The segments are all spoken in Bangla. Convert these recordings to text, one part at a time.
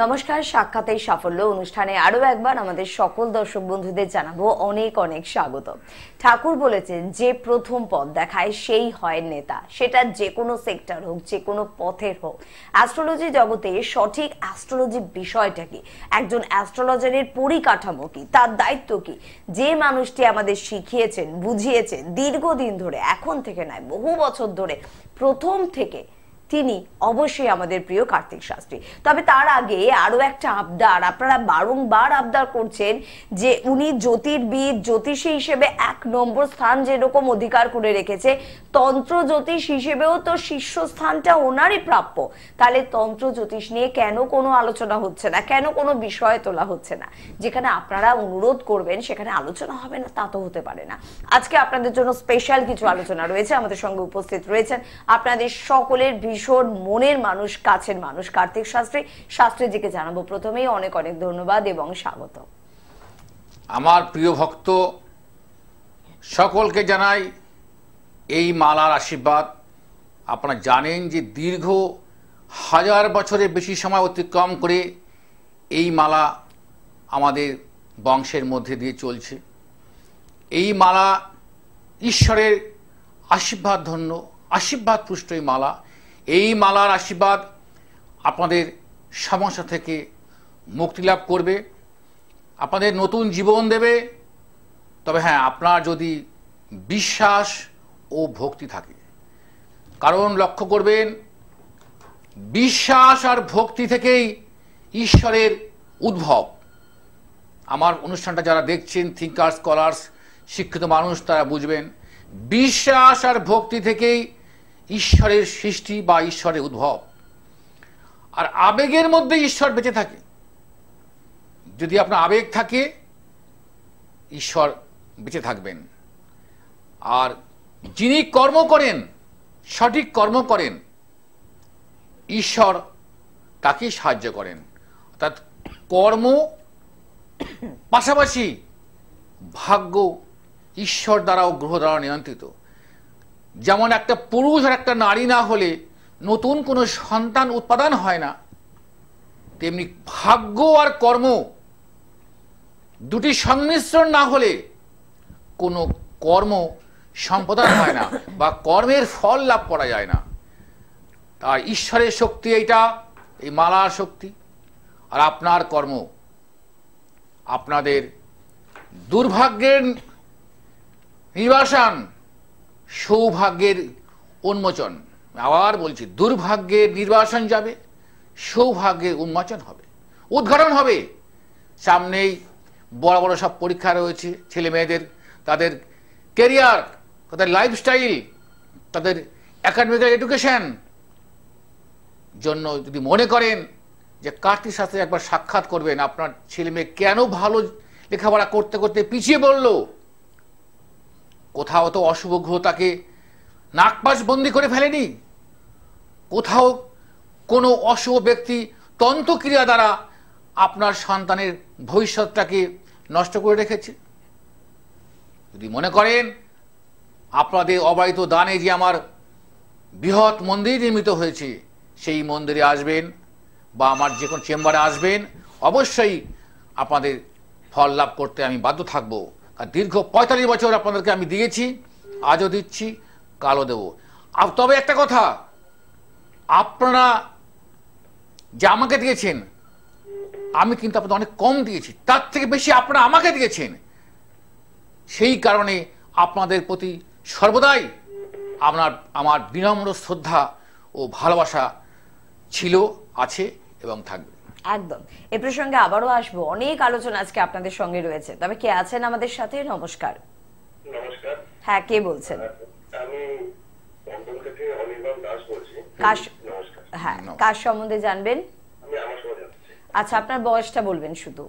নমস্কার, সাক্ষাতের সাফল্য অনুষ্ঠানে আরো একবার আমাদের সকল দর্শক বন্ধুদের জানাবো অনেক অনেক স্বাগত। ঠাকুর বলেছেন, যে প্রথম পথ দেখায় সেই হয় নেতা, সেটা যে কোনো সেক্টর হোক, যে কোনো পথের হোক। অ্যাস্ট্রোলজি জগতে সঠিক অ্যাস্ট্রোলজি বিষয়টা কি, একজন অ্যাস্ট্রোলজারের পরিকাঠামো কি, তার দায়িত্ব কি, যে মানুষটি আমাদের শিখিয়েছেন, বুঝিয়েছেন দীর্ঘদিন ধরে, এখন থেকে নয় বহু বছর ধরে, প্রথম থেকে, তিনি অবশ্যই আমাদের প্রিয় কার্তিক শাস্ত্রী। তবে তার আগে আরো একটা আবদার, আপনারা বারংবার আবদার করছেন যে উনি জ্যোতির্বিদ, জ্যোতিষী হিসেবে 1 নম্বর স্থান যেরকম অধিকার করে রেখেছে, তন্ত্র জ্যোতিষ হিসেবেও তো শীর্ষস্থানটা ওনারই প্রাপ্য। তাহলে তন্ত্র জ্যোতিষ নিয়ে কেন কোনো আলোচনা হচ্ছে না, কেন কোনো বিষয় তোলা হচ্ছে না? যেখানে আপনারা অনুরোধ করবেন সেখানে আলোচনা হবে না, তা তো হতে পারে না। আজকে আপনাদের জন্য স্পেশাল কিছু আলোচনা রয়েছে। আমাদের সঙ্গে উপস্থিত রয়েছেন আপনাদের সকলের ভীষণ মনের মানুষ, কাছের মানুষ কার্তিক শাস্ত্রী। শাস্ত্রীজিকে জানাবো প্রথমেই অনেক অনেক ধন্যবাদ এবং স্বাগত। আমার প্রিয় ভক্ত সকলকে জানাই এই মালার আশীর্বাদ। আপনারা জানেন যে দীর্ঘ 1000 বছরের বেশি সময় অতিক্রম করে এই মালা আমাদের বংশের মধ্যে দিয়ে চলছে। এই মালা ঈশ্বরের আশীর্বাদ ধন্য, আশীর্বাদ পুষ্ট এই মালা। এই মালার আশীর্বাদ আপনাদের সমস্যা থেকে মুক্তি লাভ করবে, আপনাদের নতুন জীবন দেবে। তবে হ্যাঁ, আপনার যদি বিশ্বাস ও ভক্তি থাকে, কারণ লক্ষ্য করবেন বিশ্বাস আর ভক্তি থেকেই ঈশ্বরের উদ্ভব। আমার অনুষ্ঠানটা যারা দেখছেন, থিঙ্কার স্কলার্স, শিক্ষিত মানুষ, তারা বুঝবেন বিশ্বাস আর ভক্তি থেকেই ঈশ্বরের সৃষ্টি বা ঈশ্বরের উদ্ভব। আর আবেগের মধ্যে ঈশ্বর বেঁচে থাকে। যদি আপনার আবেগ থাকে, ঈশ্বর বেঁচে থাকবেন। আর যিনি কর্ম করেন, সঠিক কর্ম করেন, ঈশ্বর তাকে সাহায্য করেন। অর্থাৎ কর্ম পাশাপাশি ভাগ্য ঈশ্বর দ্বারা ও গ্রহ দ্বারা নিয়ন্ত্রিত। যেমন একটা পুরুষ আর একটা নারী না হলে নতুন কোনো সন্তান উৎপাদন হয় না, তেমনি ভাগ্য আর কর্ম দুটি সংমিশ্রণ না হলে কোনো কর্ম সম্পাদন হয় না বা কর্মের ফল লাভ করা যায় না। তার ঈশ্বরের শক্তি এইটা, এই মালার শক্তি। আর আপনার কর্ম আপনাদের দুর্ভাগ্যের নির্বাসন, সৌভাগ্যের উন্মোচন। আবার বলছি, দুর্ভাগ্যের নির্বাসন যাবে, সৌভাগ্যের উন্মোচন হবে, উদ্ঘাটন হবে। সামনেই বড় বড় সব পরীক্ষা রয়েছে ছেলে মেয়েদের, তাদের ক্যারিয়ার, তাদের লাইফস্টাইল, তাদের একাডেমিক এডুকেশন জন্য যদি মনে করেন যে কার্তিক শাস্ত্রী একবার সাক্ষাৎ করবেন, আপনার ছেলে মেয়ে কেন ভালো লেখাপড়া করতে করতে পিছিয়ে পড়ল, কোথাও তো অশুভ গ্রহ তাকে নাকপাশ বন্দি করে ফেলেনি, কোথাও কোনো অশুভ ব্যক্তি তন্ত্রক্রিয়া দ্বারা আপনার সন্তানের ভবিষ্যৎটাকে নষ্ট করে রেখেছে। যদি মনে করেন আপনাদের অবারিত দানে যে আমার বৃহৎ মন্দির নির্মিত হয়েছে, সেই মন্দিরে আসবেন বা আমার যে কোনো চেম্বারে আসবেন, অবশ্যই আপনাদের ফল লাভ করতে আমি বাধ্য থাকবো। আর দীর্ঘ 45 বছর আপনাদেরকে আমি দিয়েছি, আজও দিচ্ছি, কালও দেব। তবে একটা কথা, আপনারা যে আমাকে দিয়েছেন, আমি কিন্তু আপনাদের অনেক কম দিয়েছি, তার থেকে বেশি আপনারা আমাকে দিয়েছেন। সেই কারণে আপনাদের প্রতি সর্বদাই আমার বিনম্র শ্রদ্ধা ও ভালোবাসা ছিল, আছে এবং থাকবে। একদম, এ প্রসঙ্গে আবারও আসবো। অনেক আলোচনা আজকে আপনাদের সঙ্গে রয়েছে। তবে কে আছেন আমাদের সাথে? নমস্কার। নমস্কার। হ্যাঁ, কে বলছেন? আমি লন্ডন থেকে অনির্বাণ দাস বলছি। নমস্কার। হ্যাঁ, কার সম্বন্ধে জানবেন? আমি আমার সম্বন্ধে জানতে চাই। আচ্ছা, আপনার বয়সটা বলবেন শুধু।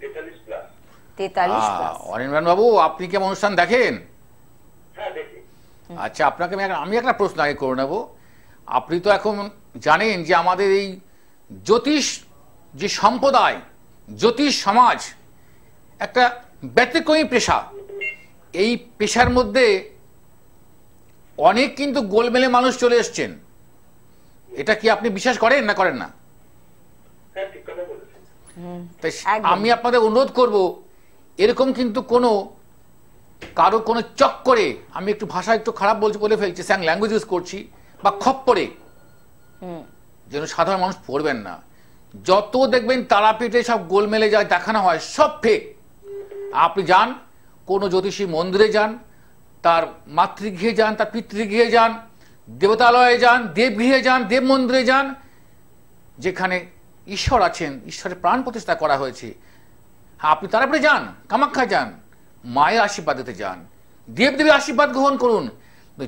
43 প্লাস। 43 প্লাস। অনির্বাণ বাবু, আপনি কি অনুষ্ঠান দেখেন? হ্যাঁ, দেখি। আচ্ছা, আপনাকে আমি একটা প্রশ্ন আগে করে নেব। আপনি তো এখন জানেন যে আমাদের এই জ্যোতিষ যে সম্প্রদায়, জ্যোতিষ সমাজ একটা ব্যতিক্রমী পেশা। এই পেশার মধ্যে অনেক কিন্তু গোলমেলে মানুষ চলে এসছেন। এটা কি আপনি বিশ্বাস করেন না করেন না? তাই আমি আপনাদের অনুরোধ করব, এরকম কিন্তু কারো কোনো চক্করে, আমি একটু ভাষা একটু খারাপ বলে ফেলছি, স্যাং ল্যাঙ্গুয়েজ ইউজ করছি, বা খপ্পরে যেন সাধারণ মানুষ পড়বেন না। যত দেখবেন তারাপীঠে সব গোলমেলে যা দেখানো হয় সব ফেক। আপনি যান কোনো জ্যোতিষী মন্দিরে যান, তার মাতৃগৃহে যান, তার পিতৃগৃহে যান, দেবতালয়ে যান, দেবগৃহে যান, দেব মন্দিরে যান, যেখানে ঈশ্বর আছেন, ঈশ্বরের প্রাণ প্রতিষ্ঠা করা হয়েছে, আপনি তারাপীঠে যান, কামাখ্যা যান, মায়ের আশীর্বাদ দিতে যান, দেবদেবীর আশীর্বাদ গ্রহণ করুন।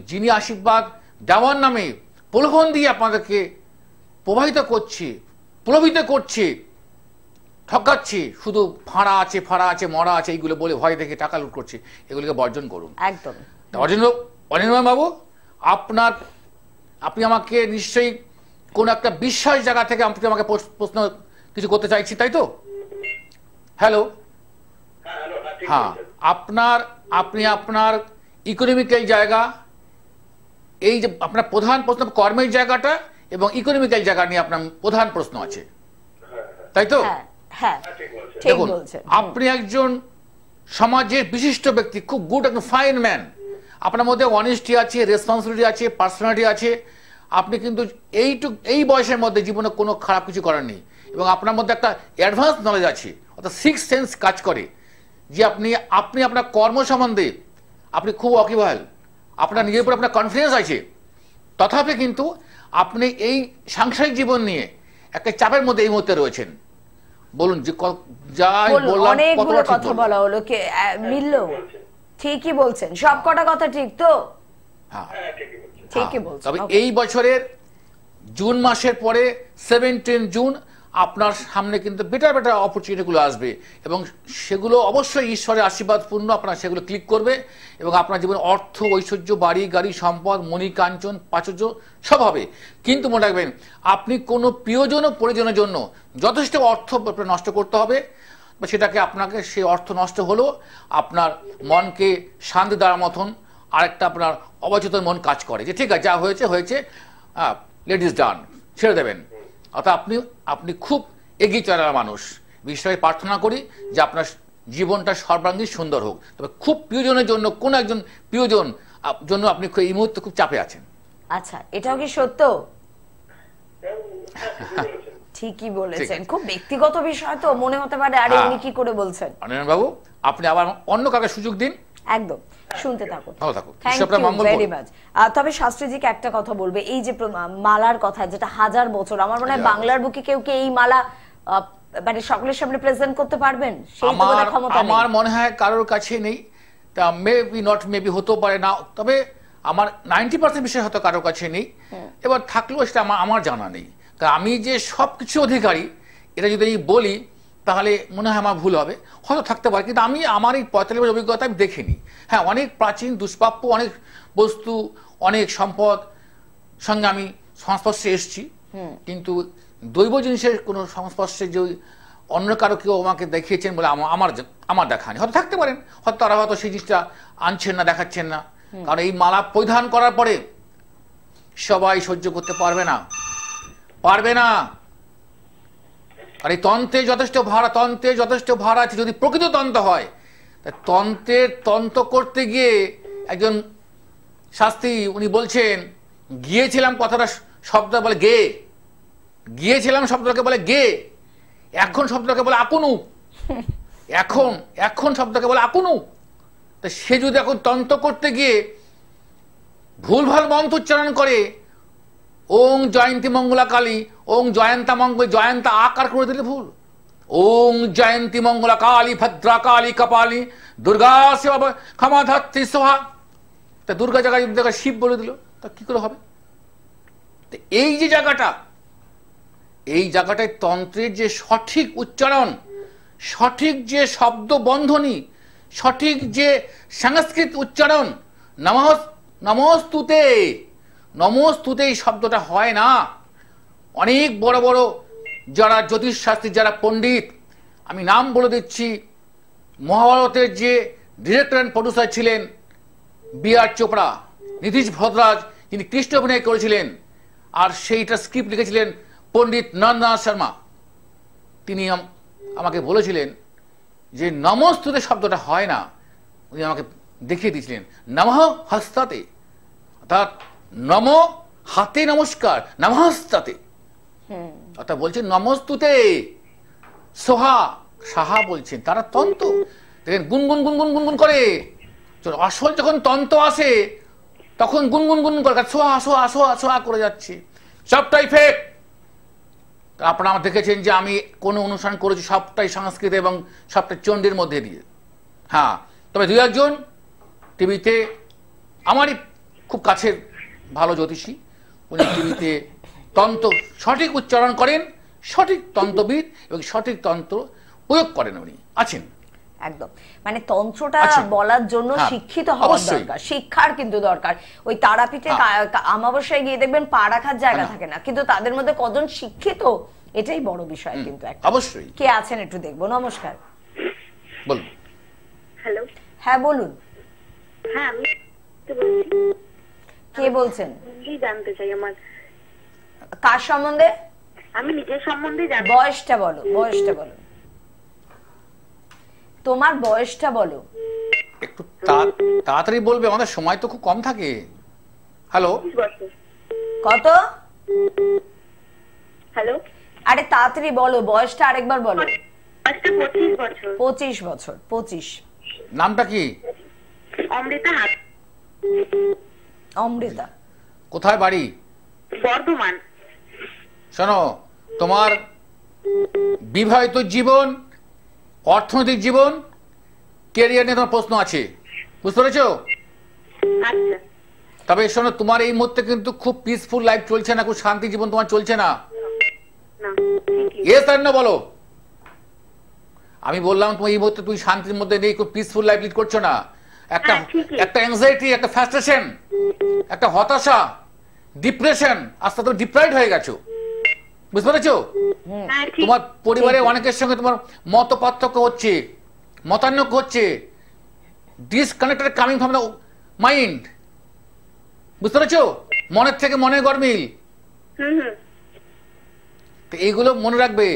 যিনি আশীর্বাদ দেওয়ার নামে প্রলোভন দিয়ে আপনাদেরকে প্রভাবিত করছে, প্রলোভিত করছে, ঠকাচ্ছে, শুধু ফাঁড়া আছে, মরা আছে, এইগুলো বলে ভয় দেখে টাকা লুট করছে, এগুলোকে বর্জন করুন। একদম। অনির্বাণ বাবু, আপনি আমাকে নিশ্চয়ই কোন একটা বিশ্বাস জায়গা থেকে আপনি আমাকে প্রশ্ন কিছু করতে চাইছি, তাই তো? হ্যালো, হ্যাঁ, আপনি আপনার ইকোনমিক্যাল জায়গা, এই যে আপনার প্রধান প্রশ্ন কর্মের জায়গাটা এবং ইকোনমিক্যাল জায়গা নিয়ে আপনার প্রধান প্রশ্ন আছে, তাই তো? দেখুন, আপনি একজন সমাজের বিশিষ্ট ব্যক্তি, খুব গুড, একজন ফাইন ম্যান, আপনার মধ্যে অনেস্টি আছে, রেসপন্সিবিলিটি আছে, পার্সোনালিটি আছে। আপনি কিন্তু এই বয়সের মধ্যে জীবনে কোনো খারাপ কিছু করেননি, এবং আপনার মধ্যে একটা অ্যাডভান্স নলেজ আছে, অর্থাৎ সিক্স সেন্স কাজ করে, যে আপনি আপনার কর্ম সম্বন্ধে আপনি খুব ওয়াকিবহাল, আপনার নিজের উপর আপনার কনফিডেন্স আছে। তথাপি কিন্তু আপনি এই সাংসারিক জীবন নিয়ে একটা চাপের মধ্যে এই মুহূর্তে রয়েছেন। বলুন, যে যাই বললাম, অনেকগুলো কথা বলা হলো, মিলল? ঠিকই বলছেন, সব কটা কথা ঠিক তো? হ্যাঁ, ঠিকই বলছেন। তবে এই বছরের জুন মাসের পরে 17 জুন আপনার সামনে কিন্তু বেটার অপরচুনিটিগুলো আসবে, এবং সেগুলো অবশ্যই ঈশ্বরের আশীর্বাদপূর্ণ, আপনার সেগুলো ক্লিক করবে, এবং আপনার জীবনে অর্থ, ঐশ্বর্য, বাড়ি গাড়ি, সম্পদ, মণি কাঞ্চন, প্রাচুর্য সব হবে। কিন্তু মনে রাখবেন, আপনি কোনো প্রিয়জন ও পরিজনের জন্য যথেষ্ট অর্থ নষ্ট করতে হবে, বা সেটাকে আপনাকে সেই অর্থ নষ্ট হলো আপনার মনকে শান্তি দেওয়ার মতন আরেকটা আপনার অবচেতন মন কাজ করে, যে ঠিক আছে, যা হয়েছে হয়েছে, লেট ইজ ডান, ছেড়ে দেবেন। অর্থাৎ আপনি খুব এগিয়ে চলার মানুষ। ঈশ্বরে প্রার্থনা করি যে আপনার জীবনটা সর্বাঙ্গীন সুন্দর হোক। তবে খুব প্রিয়জনের জন্য, কোন একজন প্রিয়জন জন্য আপনি এই মুহূর্তে খুব চাপে আছেন। আচ্ছা, এটাও কি সত্য? ঠিকই বলেছেন, খুব ব্যক্তিগত বিষয় তো মনে হতে পারে, আরে উনি কি করে বলছেন। অনির্বাণ বাবু, আপনি আবার অন্য কাউকে সুযোগ দিন। একদম, শুনতে থাকুন। Thank you very much. তবে শাস্ত্রীজিকে একটা কথা বলবে, এই যে মালার কথা, যেটা 1000 বছর, আমার মনে হয় বাংলার বুকে কেউ কি এই মালা মানে সকলের সামনে প্রেজেন্ট করতে পারবেন? সেই ক্ষমতা আমার মনে হয় কারোর কাছে নেই। তা মেবি হতেও পারে না, তবে আমার 90% বিষয় হয়তো কারোর কাছে নেই। এবার থাকলেও সেটা আমার জানা নেই। তা আমি যে সবকিছু অধিকারী এটা যদি বলি তাহলে মনে হয় আমার ভুল হবে, হয়তো থাকতে পারে, কিন্তু আমি আমার এই 45 বছর অভিজ্ঞতা আমি দেখিনি। হ্যাঁ, অনেক প্রাচীন দুষ্প্রাপ্য অনেক বস্তু, অনেক সম্পদ সঙ্গে আমি সংস্পর্শে এসেছি, কিন্তু দৈব জিনিসের কোনো সংস্পর্শে যে অন্য কারো কেউ আমাকে দেখিয়েছেন বলে আমার দেখা নেই। হয়তো থাকতে পারেন, হয়তো তারা হয়তো সেই জিনিসটা আনছেন না, দেখাচ্ছেন না, কারণ এই মালা পরিধান করার পরে সবাই সহ্য করতে পারবে না। আর এই তন্ত্রে যথেষ্ট ভাড়া আছে। যদি প্রকৃত তন্ত্র হয়, তন্ত্র করতে গিয়ে একজন শাস্ত্রী উনি বলছেন, গিয়েছিলাম কথাটা শব্দ বলে গে, গিয়েছিলাম শব্দটাকে বলে গে, এখন শব্দটাকে বলে আকুনু, এখন শব্দটাকে বলে আকুনু। তা সে যদি এখন তন্ত্র করতে গিয়ে ভুলভাল মন্ত্র উচ্চারণ করে, ওং জয়ন্তী মঙ্গলা কালী, ওং জয়ন্তা জয়ন্তা আকার করে দিলে ভুল। ওং জয়ন্তী মঙ্গলা কালী ভদ্রা কালী কপালী দুর্গা সেবা ক্ষমা ধাত্রী সোহা, তা দুর্গা জায়গায় শিব বলে দিল, তা কি করে হবে? এই যে জায়গাটায় তন্ত্রের যে সঠিক উচ্চারণ, সঠিক যে শব্দ বন্ধনী, সঠিক যে সংস্কৃত উচ্চারণ, নমস্তুতে এই শব্দটা হয় না। অনেক বড় বড় যারা জ্যোতিষশাস্ত্রী, যারা পণ্ডিত, আমি নাম বলে দিচ্ছি, মহাভারতের যে ডিরেক্টর অ্যান্ড প্রডিউসার ছিলেন বি.আর. চোপড়া, নীতিশ ভদ্রাজ, যিনি কৃষ্ণ অভিনয় করেছিলেন, আর সেইটা স্ক্রিপ্ট লিখেছিলেন পণ্ডিত নন্দনাথ শর্মা, তিনি আমাকে বলেছিলেন যে নমস্তুতে শব্দটা হয় না, উনি আমাকে দেখিয়ে দিয়েছিলেন নমঃ হস্তাতে, অর্থাৎ নম হাতে নমস্কার, নমস্তাতে, অর্থাৎ বলছেন নমস্তুতে। সোহা সাহা বলছেন, তারা তন্ত দেখেন গুনগুন গুনগুন গুনগুন করে, আসল যখন তন্ত আসে তখন গুনগুন গুনগুন করে সোহা সোহা সোহা সোহা করে যাচ্ছে, সবটাই ফেক। আপনারা আমার দেখেছেন যে আমি কোনো অনুষ্ঠান করেছি সবটাই সংস্কৃত এবং সবটাই চণ্ডীর মধ্যে দিয়ে। হ্যাঁ, তবে দুই একজন টিভিতে আমারই খুব কাছের ভালো জ্যোতিষী, উনি টিভিতে তন্ত্র সঠিক উচ্চারণ করেন, সঠিক তন্ত্রবিদ এবং সঠিক তন্ত্র প্রয়োগ করেন, উনি আছেন। একদম, মানে তন্ত্রটা বলার জন্য শিক্ষিত হওয়া দরকার, শিক্ষার কিন্তু দরকার। ওই তারাপীঠে অমাবস্যায় গিয়ে দেখবেন পা রাখার জায়গা থাকে না, কিন্তু তাদের মধ্যে কজন শিক্ষিত, এটাই বড় বিষয় কিন্তু একটা। অবশ্যই। কে আছেন একটু দেখবো। নমস্কার, বলুন। হ্যালো, হ্যাঁ বলুন। হ্যাঁ আমি বলছি। কে বলছেন? কি জানতে চাই আমার? কার সম্বন্ধে? আমি নিজের সম্বন্ধে জানতে। বয়সটা বলো, বয়সটা বলো, তোমার বয়সটা বলো। একটু তাড়াতাড়ি বলবে, আমাদের সময় তো খুব কম থাকে। হ্যালো, কত? হ্যালো, আরে তাড়াতাড়ি বলো, বয়সটা আরেকবার বলো। 25 বছর। 25 বছর। 25। নামটা কি? অমৃতা হাত। অমৃতা। কোথায় বাড়ি? বর্ধমান। শোনো, তোমার বিবাহিত জীবন, অর্থনৈতিক জীবন, ক্যারিয়ার নিয়ে তোমার প্রশ্ন আছে, বুঝতে পেরেছো? আচ্ছা। তবে শোনো, তোমার এই মুহূর্তে কিন্তু খুব পিসফুল লাইফ চলছে না, খুব শান্তি জীবন তোমার চলছে না। না, ঠিকই। এস আর না বলো। আমি বললাম তোমার এই মুহূর্তে তুমি শান্তির মধ্যে নেই, খুব পিসফুল লাইফ লিড করছো না। একটা অ্যাংজাইটি, একটা ফ্রাস্ট্রেশন, একটা হতাশা, ডিপ্রেশন, আস্তে তুমি ডিপ্রাইভড হয়ে গেছো, বুঝতে পেরেছো? তোমার পরিবারে অনেকের সঙ্গে তোমার মত পার্থক্য হচ্ছে, মতানৈক্য হচ্ছে, disconnected coming from the mind, বুঝতে পেরেছো? মনের থেকে মনে গরমিল। তো এইগুলো মনে রাখবে।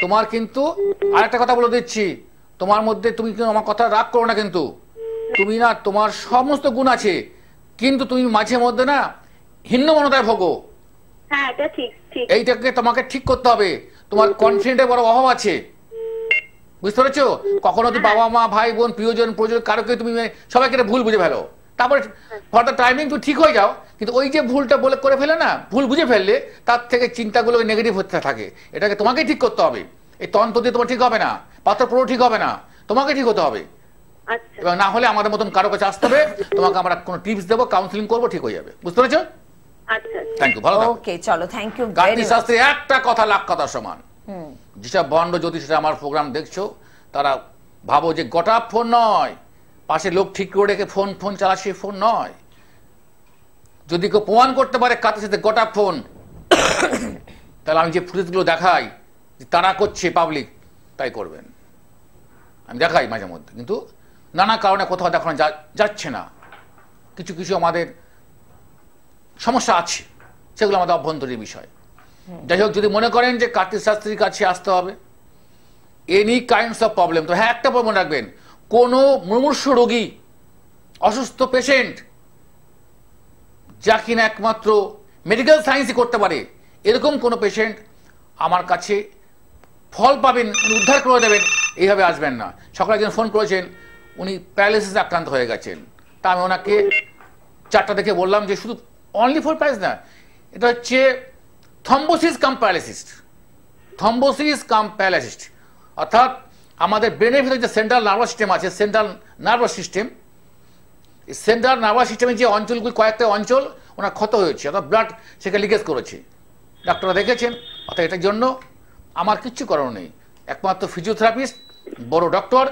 তোমার কিন্তু আরেকটা কথা বলে দিচ্ছি, তোমার মধ্যে, তুমি কিন্তু আমার কথা রাগ করো না, কিন্তু তুমি না, তোমার সমস্ত গুণ আছে, কিন্তু তুমি মাঝে মধ্যে না হীনমন্যতায় ভোগো। হ্যাঁ, এটা ঠিক ঠিক। এইটাকে তোমাকে ঠিক করতে হবে। তোমার কনফিডেন্টের বড় অভাব আছে, বুঝতে পেরেছো? কখনো তুমি বাবা মা ভাই বোন প্রিয়জন প্রয়োজন কারোকে তুমি সবাইকে ভুল বুঝে ফেলো, তারপরে ফর দ্য টাইমিং তুমি ঠিক হয়ে যাও, কিন্তু ওই যে ভুলটা বলে করে ফেলে না, ভুল বুঝে ফেললে তার থেকে চিন্তাগুলো নেগেটিভ হতে থাকে। এটাকে তোমাকেই ঠিক করতে হবে। এই তন্ত্র দিয়ে তোমার ঠিক হবে না, পাথর পুরো ঠিক হবে না, তোমাকে ঠিক হতে হবে। এবং না হলে আমাদের মতন কারো কাছে আসতে হবে, তোমাকে আমরা কোনো টিপস দেবো, কাউন্সিলিং করবো, ঠিক হয়ে যাবে, বুঝতে পেরেছো? আচ্ছা, থ্যাংক ইউ, ভালো থাকো। ওকে, চলো, থ্যাংক ইউ। গান্ধী শাস্ত্রে একটা কথা লাখ কথা সমান। যেসব বন্ড জ্যোতিষরা আমার প্রোগ্রাম দেখছো, তারা ভাবো যে গোটা ফোন নয়, পাশে লোক ঠিক করে রেখে ফোন ফোন চালাচ্ছে, ফোন নয়। যদি কেউ প্রমাণ করতে পারে কাদের সাথে গোটা ফোন, তাহলে আমি যে ফুটেজগুলো দেখাই যে তারা করছে পাবলিক, তাই করবেন। আমি দেখাই মাঝে মধ্যে, কিন্তু নানা কারণে কোথাও দেখানো যাচ্ছে না। কিছু কিছু আমাদের সমস্যা আছে, সেগুলো আমাদের অভ্যন্তরীণ বিষয়। যাই হোক, যদি মনে করেন যে কার্তিক শাস্ত্রীর কাছে আসতে হবে এনি কাইন্ডস অফ প্রবলেম, তো হ্যাঁ, একটা মনে রাখবেন, কোনো মুমূর্ষ রোগী, অসুস্থ পেশেন্ট, যা কিনা একমাত্র মেডিকেল সায়েন্সই করতে পারে, এরকম কোনো পেশেন্ট আমার কাছে ফল পাবেন, উনি উদ্ধার করে দেবেন, এইভাবে আসবেন না। সকালে একজন ফোন করেছেন, উনি প্যারালাইসিসে আক্রান্ত হয়ে গেছেন, তা আমি ওনাকে চারটা দেখে বললাম যে শুধু অনলি ফর প্যারালাইসিস না, এটা হচ্ছে থ্রম্বোসিস কাম প্যারালাইসিস। থ্রম্বোসিস কাম প্যারালাইসিস অর্থাৎ আমাদের ব্রেনের ভিতরে যে সেন্ট্রাল নার্ভাস সিস্টেম আছে, সেন্ট্রাল নার্ভাস সিস্টেম, এই সেন্ট্রাল নার্ভাস সিস্টেমের যে অঞ্চলগুলি, কয়েকটা অঞ্চল ওনার ক্ষত হয়েছে, অর্থাৎ ব্লাড সেখানে লিকেজ করেছে, ডাক্তাররা দেখেছেন। অর্থাৎ এটার জন্য আমার কিচ্ছু করানো নেই, একমাত্র ফিজিওথেরাপিস্ট, বড় ডক্টর,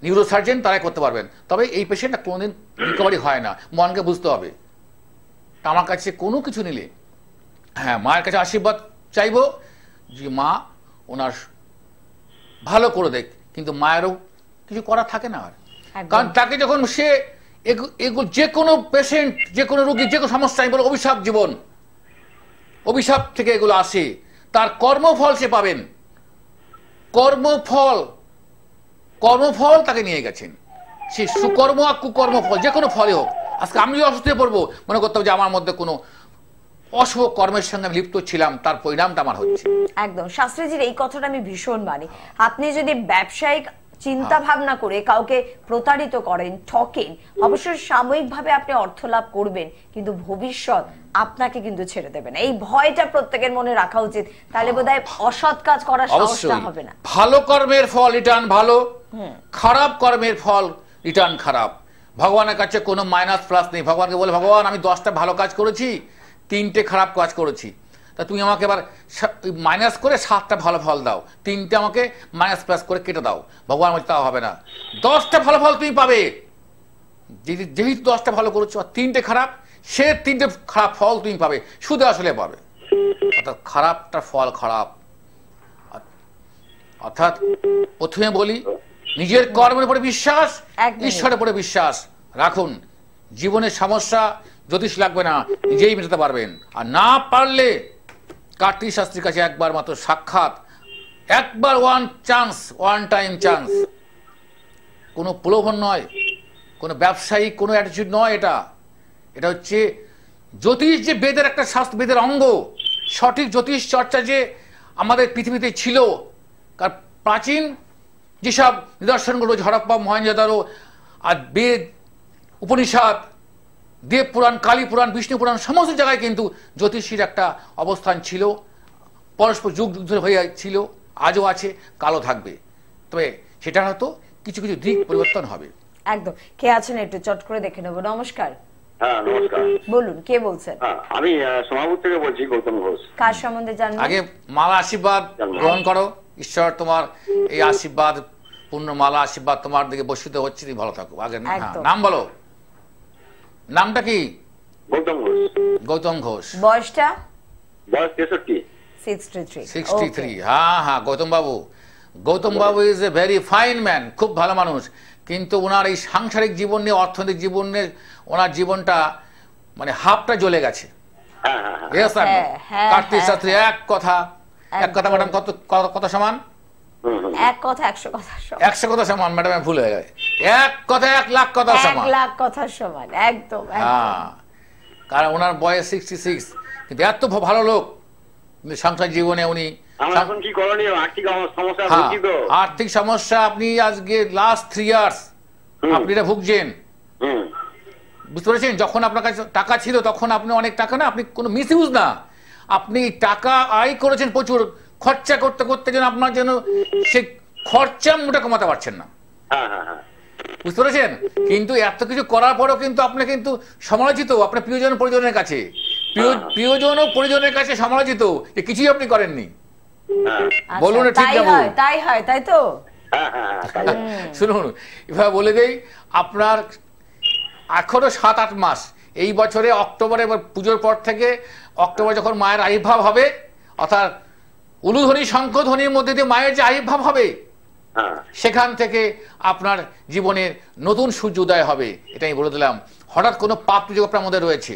নিউরোসার্জন তারাই করতে পারবেন। তবে এই পেশেন্টটা কোনোদিন রিকভারি হয় না, মনকে বুঝতে হবে। তা আমার কাছে কোনো কিছু নিলে, হ্যাঁ, মায়ের কাছে আশীর্বাদ চাইবো যে মা ওনার ভালো করে দেখ, কিন্তু মায়েরও কিছু করা থাকে না। আর কারণ তাকে যখন সে যে কোনো পেশেন্ট, যে কোনো রোগী, যে কোনো সমস্যা, আমি বলো অভিশাপ জীবন, অভিশাপ থেকে এগুলো আসে, তার কর্মফল সে পাবেন। কর্মফল কর্মফল তাকে নিয়ে গেছেন। সে সুকর্ম আর কুকর্ম ফল, যে কোনো ফলই হোক। আজকে আমি যদি অসুস্থ হয়ে পড়বো, মনে করতে হবে যে আমার মধ্যে কোনো অশুভ কর্মের সঙ্গে আমি লিপ্ত ছিলাম, তার পরিণামটা আমার হচ্ছে। একদম শাস্ত্রীজির এই কথাটা আমি ভীষণ মানি। আপনি যদি ব্যবসায়িক চিন্তা ভাবনা করে কাউকে প্রতারিত করেন, ঠকেন, অবশ্যই সাময়িকভাবে আপনি অর্থ লাভ করবেন, কিন্তু ভবিষ্যৎ আপনাকে কিন্তু ছেড়ে দেবে না। এই ভয়টা প্রত্যেকের মনে রাখা উচিত, তাহলে বোধহয় অসৎ কাজ করার সাহসটা হবে না। ভালো কর্মের ফল রিটার্ন ভালো, খারাপ কর্মের ফল রিটার্ন খারাপ। ভগবানের কাছে কোনো মাইনাস প্লাস নেই। ভগবানকে বলে, ভগবান আমি 10টা ভালো কাজ করেছি, 3টে খারাপ কাজ করেছি, তা তুমি আমাকে এবার মাইনাস করে 7টা ভালো ফল দাও, 3টে আমাকে মাইনাস প্লাস করে কেটে দাও। ভগবান বলছে তাও হবে না, 10টা ভালো ফল তুমি পাবে। যেহেতু 10টা ভালো করেছো আর 3টে খারাপ, সে 3টে খারাপ ফল তুমি পাবে, শুধু আসলে পাবে। অর্থাৎ খারাপটা ফল খারাপ। অর্থাৎ প্রথমে বলি, নিজের কর্মের উপরে বিশ্বাস, ঈশ্বরের উপরে বিশ্বাস রাখুন। জীবনের সমস্যা জ্যোতিষ লাগবে না, নিজেই মেটাতে পারবেন। আর না পারলে কার্তিক শাস্ত্রীর কাছে একবার মাত্র সাক্ষাৎ, একবার ওয়ান টাইম চান্স। কোনো প্রলোভন নয়, কোনো ব্যবসায়িক কোনো অ্যাটিটিউড নয়। এটা হচ্ছে জ্যোতিষ, যে বেদের একটা শাস্ত্র, বেদের অঙ্গ। সঠিক জ্যোতিষ চর্চা যে আমাদের পৃথিবীতে ছিল, কারণ প্রাচীন যেসব নিদর্শনগুলো, হরপ্পা, মহেঞ্জোদারো, আর বেদ, উপনিষদ, দেব পুরাণ, কালী পুরাণ, বিষ্ণু পুরাণ, সমস্ত জায়গায় কিন্তু জ্যোতিষীর একটা অবস্থান ছিল। পরস্পর যুগ যুগ ধরে হয়ে ছিল, আজও আছে, কালও থাকবে। তবে সেটা হয়তো কিছু কিছু দিক পরিবর্তন হবে। একদম। কে আছেন একটু চট করে দেখে নেবো। নমস্কার। হ্যাঁ নমস্কার। বলুন, কে বলছেন? আমি সোনাপুর থেকে বলছি, গৌতম ঘোষ। কার সম্বন্ধে জানবেন? আগে মালা আশীর্বাদ গ্রহণ করো। ঈশ্বর তোমার এই আশীর্বাদ, পূর্ণ মালা আশীর্বাদ তোমার দিকে বর্ষিত হচ্ছে, তুমি ভালো থাকো। আগে নাম বলো, নামটা কি? গৌতম ঘোষ। গৌতম ঘোষ। বয়সটা? বয়স 63। 63। হ্যাঁ, গৌতম বাবু is a very fine man, খুব ভালো মানুষ। কিন্তু ওনার এই সাংসারিক জীবন নিয়ে, অর্থনৈতিক জীবন নিয়ে ওনার জীবনটা মানে হাফটা জ্বলে গেছে। কার্তিক শাস্ত্রী এক কথা ম্যাডাম কত সমান? এক কথা 100 কথা সমান। 100 কথা সমান ম্যাডাম, ভুল হয়ে গেছে। এক কথা 1 লাখ কথা সমান। 1 লাখ কথা সমান, একদম। হ্যাঁ, কারণ ওনার বয়স 66, কিন্তু এত ভালো লোক, সংসার জীবনে উনি আর্থিক সমস্যা, আপনি আজকে লাস্ট 3 ইয়ার্স আপনি এটা ভুগছেন, বুঝতে পেরেছেন? যখন আপনার কাছে টাকা ছিল তখন আপনি অনেক টাকা না, আপনি কোনো মিস ইউজ না, আপনি টাকা আয় করেছেন প্রচুর, খরচা করতে করতে যেন আপনার যেন সে খরচা মোটা কমাতে পারছেন না, বুঝতে পেরেছেন? কিন্তু এত কিছু করার পরেও কিন্তু আপনি কিন্তু সমালোচিত আপনার প্রিয়জন পরিজনের কাছে, প্রিয়জন ও পরিজনের কাছে সমালোচিত যে কিছুই আপনি করেননি। বলুন ঠিক না? তাই হয়, তাই তো। শুনুন, এভাবে বলে দেই, আপনার এখনো 7-8 মাস, এই বছরে অক্টোবরে পুজোর পর থেকে অক্টোবর যখন মায়ের আবির্ভাব হবে, অর্থাৎ উলুধ্বনি শঙ্খধ্বনির মধ্যে দিয়ে মায়ের যে আবির্ভাব হবে, সেখান থেকে আপনার জীবনের নতুন সূর্য উদয় হবে। এটা আমি বলে দিলাম। হঠাৎ কোনো প্রাপ্তিযোগ আপনার মধ্যে রয়েছে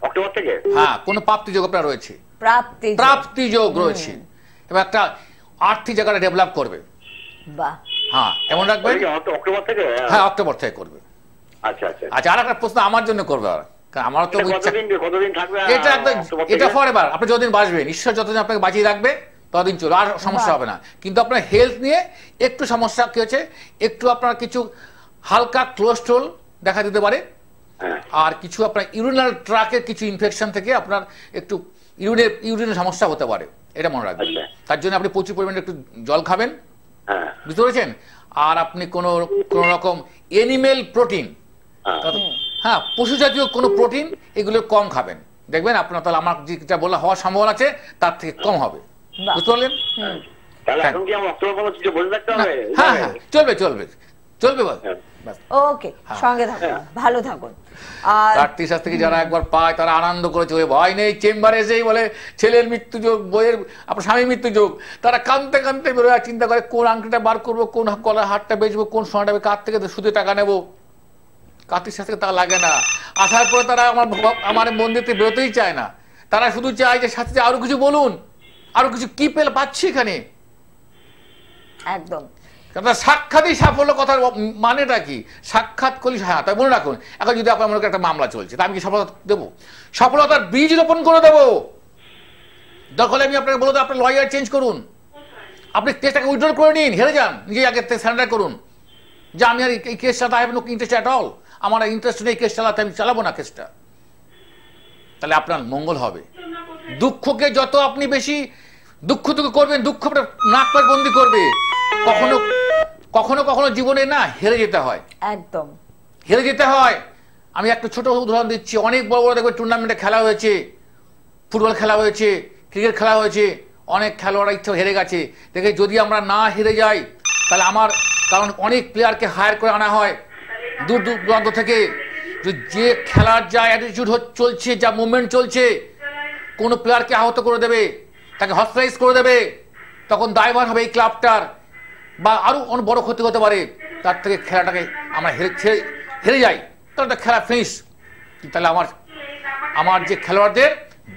অক্টোবর থেকে। হ্যাঁ, কোনো প্রাপ্তিযোগ আপনার রয়েছে, প্রাপ্তিযোগ রয়েছে, এবং একটা আর্থিক জায়গাটা ডেভেলপ করবে। হ্যাঁ, এমন রাখবেন। অক্টোবর থেকে? হ্যাঁ, অক্টোবর থেকে করবে। আচ্ছা আচ্ছা। আচ্ছা, আর একটা প্রশ্ন আমার জন্য করবে। আমার তো কতদিন থাকবে এটা ফরএভার। আপনি যতদিন বাঁচবেন, ঈশ্বর যতদিন আপনাকে বাঁচিয়ে রাখবে ততদিন চলো, আর সমস্যা হবে না। কিন্তু আপনার হেলথ নিয়ে একটু সমস্যা কি হচ্ছে, একটু আপনার কিছু হালকা কোলেস্টেরল দেখা দিতে পারে, আর কিছু আপনার ইউরিনাল ট্র্যাকের কিছু ইনফেকশন থেকে আপনার একটু ইউরিনের সমস্যা হতে পারে, এটা মনে রাখবেন। তার জন্য আপনি প্রচুর পরিমাণে একটু জল খাবেন, বুঝতে পেরেছেন? আর আপনি কোন রকম এনিমেল প্রোটিন, হ্যাঁ, পশু জাতীয় কোনো প্রোটিন, এগুলো কম খাবেন। দেখবেন আপনার তাহলে আমার যেটা বলা হওয়ার সম্ভাবনা আছে তার থেকে কম হবে, বুঝতে পারলেন? হ্যাঁ, চলবে চলবে চলবে। ওকে, সঙ্গে থাকুন, ভালো থাকুন। কার্তিক শাস্ত্রীকে যারা একবার পায় তারা আনন্দ করে চলে, ভয় নেই। চেম্বারে এসেই বলে ছেলের মৃত্যু যোগ, বইয়ের আপনার স্বামীর মৃত্যু যোগ, তারা কাঁদতে কাঁদতে বেরোয়, চিন্তা করে কোন আংটিটা বার করবো, কোন গলার হারটা বেচবো, কোন সোনাটা, কার থেকে সুদে টাকা নেবো। কার্তিক শাস্ত্রীকে তা লাগে না। আসার পরে তারা আমার মন্দির থেকে বেরোতেই চায় না, তারা শুধু চায় যে শাস্ত্রী আরো কিছু বলুন, আরো কিছু কি পেলে পাচ্ছি এখানে। একদম। কারণ সাক্ষাৎই সাফল্য কথার মানেটা কি? সাক্ষাৎ করলে, হ্যাঁ তাই মনে রাখুন। এখন যদি আপনার মনে করেন একটা মামলা চলছে, তা আমি কি সফলতা দেবো? সফলতার বীজ রোপণ করে দেবো। দরকার হলে আমি আপনাকে বলবো আপনার লয়ার চেঞ্জ করুন, আপনি কেসটাকে উইথড্র করে নিন, হেরে যান, নিজে আগে সারেন্ডার করুন যে আমি আর এই কেস চালাতে, I have no interest at all, আমার ইন্টারেস্ট নেই কেস চালাতে, আমি চালাবো না কেসটা। তাহলে আপনার মঙ্গল হবে। দুঃখকে যত আপনি বেশি দুঃখ করবেন, দুঃখ নাক পার বন্দি করবে। কখনো কখনো কখনো জীবনে না হেরে যেতে হয়, একদম হেরে যেতে হয়। আমি একটা ছোট উদাহরণ দিচ্ছি। অনেক বড় বড় দেখবে টুর্নামেন্টে খেলা হয়েছে, ফুটবল খেলা হয়েছে, ক্রিকেট খেলা হয়েছে, অনেক খেলোয়াড়রা ইচ্ছা হেরে গেছে। দেখে যদি আমরা না হেরে যাই তাহলে কারণ অনেক প্লেয়ারকে হায়ার করে আনা হয় দূর দূরান্ত থেকে, যে খেলার যা অ্যাটিটিউড চলছে, যা মুভমেন্ট চলছে, কোনো প্লেয়ারকে আহত করে দেবে, তাকে হসপিটালাইজ করে দেবে, তখন দায়ভার হবে এই ক্লাবটার, বা আরো অনেক বড় ক্ষতি হতে পারে। তার থেকে খেলাটাকে আমরা হেরে যাই, তাহলে খেলা ফিনিশ। তাহলে আমার যে খেলোয়াড়দের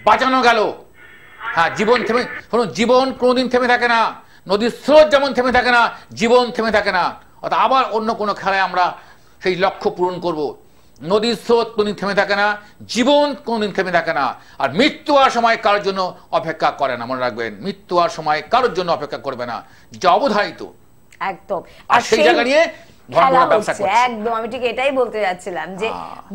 বাঁচানো গেল। হ্যাঁ, জীবন থেমে, শুনুন, জীবন কোনোদিন থেমে থাকে না। নদীর স্রোত যেমন থেমে থাকে না, জীবন থেমে থাকে না। অর্থাৎ আবার অন্য কোনো খেলায় আমরা সেই লক্ষ্য পূরণ করব। নদীর স্রোত কোনোদিন থেমে থাকে না, জীবন কোনোদিন থেমে থাকে না। আর মৃত্যু আর সময় কারোর জন্য অপেক্ষা করে না, মনে রাখবেন। মৃত্যু আর সময় কারোর জন্য অপেক্ষা করবে না, যা অবধারিত। একদম। আর সেই জায়গা নিয়ে একদম, আমি ঠিক এটাই বলতে যাচ্ছিলাম যে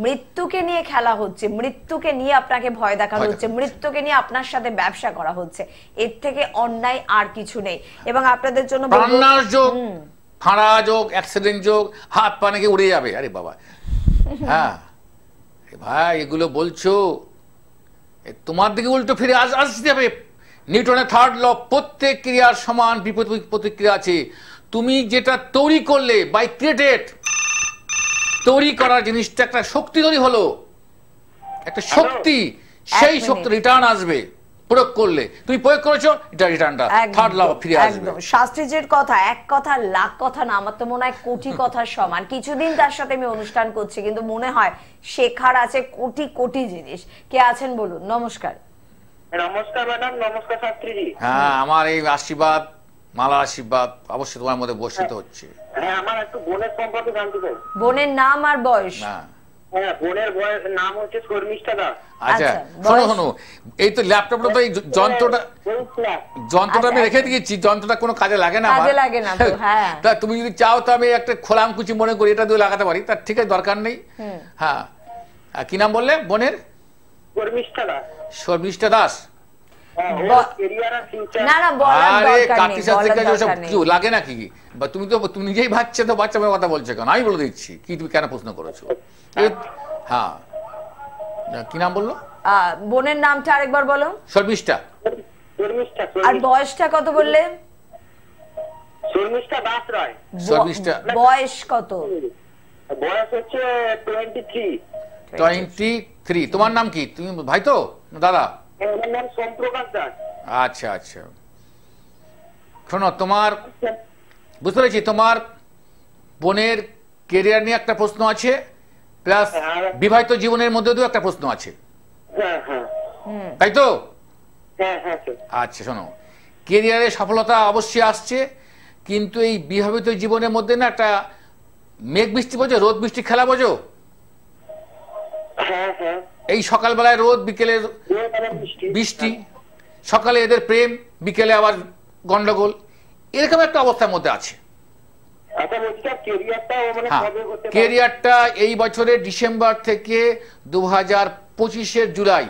মৃত্যুকে নিয়ে খেলা হচ্ছে, মৃত্যুকে নিয়ে আপনাকে ভয় দেখানো হচ্ছে, মৃত্যুকে নিয়ে আপনার সাথে ব্যবসা করা হচ্ছে। এর থেকে অন্যায় আর কিছু নেই। এবং আপনাদের জন্য ফাঁড়া যোগ, অ্যাক্সিডেন্ট যোগ, হাত পা নাকি উড়ে যাবে। আরে বাবা, হ্যাঁ ভাই, এগুলো বলছো, তোমার দিকে উল্টো ফিরে আসতে হবে। নিউটনের থার্ড ল, প্রত্যেক ক্রিয়ার সমান বিপরীত প্রতিক্রিয়া আছে। তুমি যেটা তৈরি করলে, বাই ক্রিয়েটেড, তৈরি করার জিনিসটা একটা শক্তি তৈরি হলো, একটা শক্তি, সেই শক্তি রিটার্ন আসবে প্রয়োগ করলে। তুমি প্রয়োগ করেছো, এটা রিটার্নটা থার্ড ল ফিরে আসবে। শাস্ত্রীজির কথা এক কথা লাখ কথা না, আমার তো মনে হয় কোটি কথার সমান। কিছুদিন তার সাথে আমি অনুষ্ঠান করছি, কিন্তু মনে হয় শেখার আছে কোটি কোটি জিনিস। কে আছেন বলুন? নমস্কার। নমস্কার ম্যাডাম। নমস্কার শাস্ত্রীজি। হ্যাঁ, আমার এই আশীর্বাদ, মালা আশীর্বাদ অবশ্যই তোমার মধ্যে বর্ষিত হচ্ছে। হ্যাঁ, আমার একটু বোনের সম্পর্কে জানতে চাই। বোনের নাম আর বয়স? হ্যাঁ, বোনের নাম হচ্ছে শর্মিষ্ঠা দাস। আচ্ছা, শোনো, এই তো ল্যাপটপটা তো, এই যন্ত্রটা আমি রেখে দিয়েছি, যন্ত্রটা কোনো কাজে লাগে না। তা তুমি যদি চাও তো আমি একটা খোলামকুচি মনে করি এটা দিয়ে লাগাতে পারি, তার ঠিক আছে, দরকার নেই। হ্যাঁ, কি নাম বললে বোনের? শর্মিষ্ঠা দাস। শর্মিষ্ঠা দাস। লাগে নাকি? তুমি তো তুমি নিজেই বাচ্চা, তো বাচ্চা কথা বলছো কেন? আমি বলে দিচ্ছি কি তুমি কেন প্রশ্ন করেছো। হ্যাঁ, কি নাম বললো? বোনের নামটা আরেকবার বলো। শর্মিষ্ঠা। আর বয়সটা কত বললে? শর্মিষ্ঠা দাস রায়। শর্মিষ্ঠা বয়স কত? বয়স হচ্ছে 23। 23। তোমার নাম কি? তুমি ভাই তো দাদা? আমার নাম সোমপ্রকাশ দাস। আচ্ছা আচ্ছা, শোনো, তোমার বুঝতে পেরেছি, তোমার বোনের কেরিয়ার নিয়ে একটা প্রশ্ন আছে, প্লাস বিবাহিত জীবনের মধ্যে দিয়েও একটা প্রশ্ন আছে, তাই তো? আচ্ছা, শোনো, কেরিয়ারে সফলতা অবশ্যই আসছে, কিন্তু এই বিবাহিত জীবনের মধ্যে না একটা মেঘ বৃষ্টি বোঝো, রোদ বৃষ্টি খেলা বোঝো? এই সকালবেলায় রোদ, বিকেলে বৃষ্টি, সকালে এদের প্রেম, বিকেলে আবার গন্ডগোল, এরকম একটা অবস্থার মধ্যে আছে। কেরিয়ারটা এই বছরের ডিসেম্বর থেকে 2025-এর জুলাই,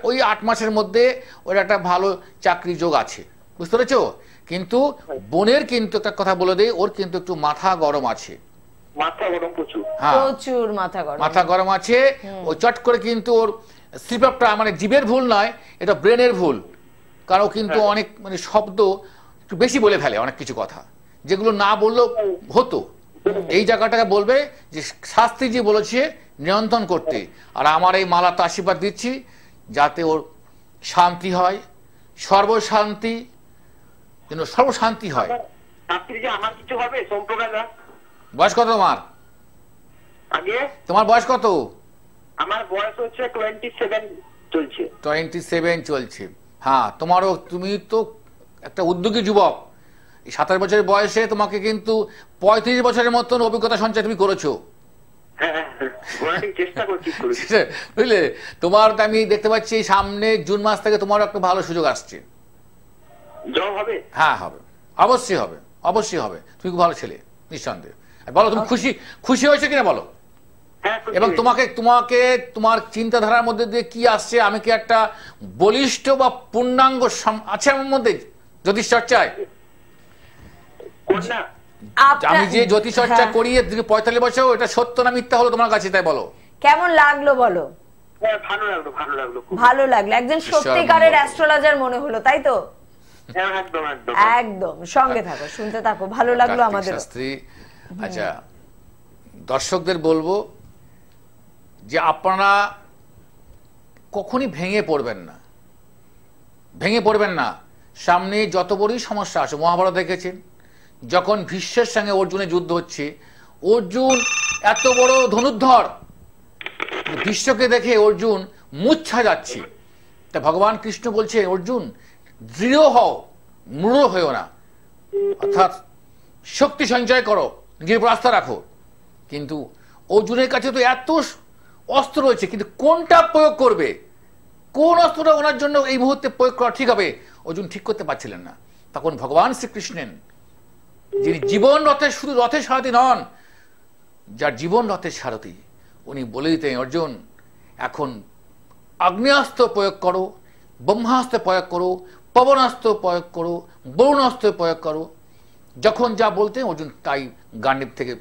ওই 8 মাসের মধ্যে ওর একটা ভালো চাকরি যোগ আছে, বুঝতে পেরেছো? কিন্তু বোনের কিন্তু একটা কথা বলে দেয়, ওর কিন্তু একটু মাথা গরম আছে। মাথা গরম আছে। ও চট করে কিন্তু ওর স্লিপ আপটা, মানে জিভের ভুল নয়, এটা ব্রেনের ভুল। কারণ কিন্তু অনেক মানে শব্দ একটু বেশি বলে ফেলে, অনেক কিছু কথা যেগুলো না বললেও হতো। এই জায়গাটাকে বলবে যে শাস্ত্রীজি বলেছে নিয়ন্ত্রণ করতে। আর আমার এই মালাটা আশীর্বাদ দিচ্ছি যাতে ওর শান্তি হয়, সর্বশান্তি, যেন সর্বশান্তি হয়। বয়স কত তোমার? তোমার বয়স কত? আমার বয়স হচ্ছে 27 চলছে। হ্যাঁ, তুমি তো একটা উদ্যোগী যুবক, এই 27 বছরের বয়সে তোমাকে কিন্তু 35 বছরের মতন অভিজ্ঞতা সঞ্চয় তুমি করেছো। হ্যাঁ, চেষ্টা করছি। বুঝলে, তোমার আমি দেখতে পাচ্ছি সামনে জুন মাস থেকে তোমার একটা ভালো সুযোগ আসছে। জব হবে? হ্যাঁ হবে, অবশ্যই হবে, অবশ্যই হবে। তুমি খুব ভালো ছেলে, নিঃসন্দেহে। বলো তুমি খুশি হয়েছে কিনা বলো। এবং তোমাকে তোমার চিন্তাধারার মধ্যে দিয়ে কি আসছে? আমি কি একটা বলিষ্ঠ বা পূর্ণাঙ্গ আছে আমার মধ্যে জ্যোতিষ চর্চায়? আমি যে জ্যোতিষ চর্চা করিয়ে 45 বছর, এটা সত্য না মিথ্যা হলো তোমার কাছে, তাই বলো। কেমন লাগলো বলো? ভালো লাগলো, একজন সত্যিকারের অ্যাস্ট্রোলজার মনে হলো, তাই তো? একদম, সঙ্গে থাকো, শুনতে থাকো, ভালো লাগলো আমাদের। আচ্ছা, দর্শকদের বলবো যে আপনারা কখনই ভেঙে পড়বেন না। সামনে যত বড়ই সমস্যা আসে, মহাভারত দেখেছেন যখন ভীষ্মের সঙ্গে অর্জুনের যুদ্ধ হচ্ছে, অর্জুন এত বড় ধনুর্ধর, ভীষ্মকে দেখে অর্জুন মূর্ছা যাচ্ছে। তা ভগবান কৃষ্ণ বলছে, অর্জুন দৃঢ় হও, মূঢ় হয়েও না, অর্থাৎ শক্তি সঞ্চয় করো, নিজের উপর আস্থা রাখো। কিন্তু অর্জুনের কাছে তো এত অস্ত্র রয়েছে, কিন্তু কোনটা প্রয়োগ করবে, কোন অস্ত্রটা ওনার জন্য এই মুহূর্তে প্রয়োগ করা ঠিক হবে, অর্জুন ঠিক করতে পারছিলেন না। তখন ভগবান শ্রীকৃষ্ণের, যিনি জীবন রথের, শুধু রথের সারথি নন, যার জীবন রথের সারথি, উনি বলে দিতেন, অর্জুন এখন আগ্নেয়াস্ত্র প্রয়োগ করো, ব্রহ্মাস্ত্র প্রয়োগ করো, পবনাস্ত্র প্রয়োগ করো, বরুণাস্ত্র প্রয়োগ করো। যখন যা বলতেন অর্জুন তাই গান্ডীব থেকে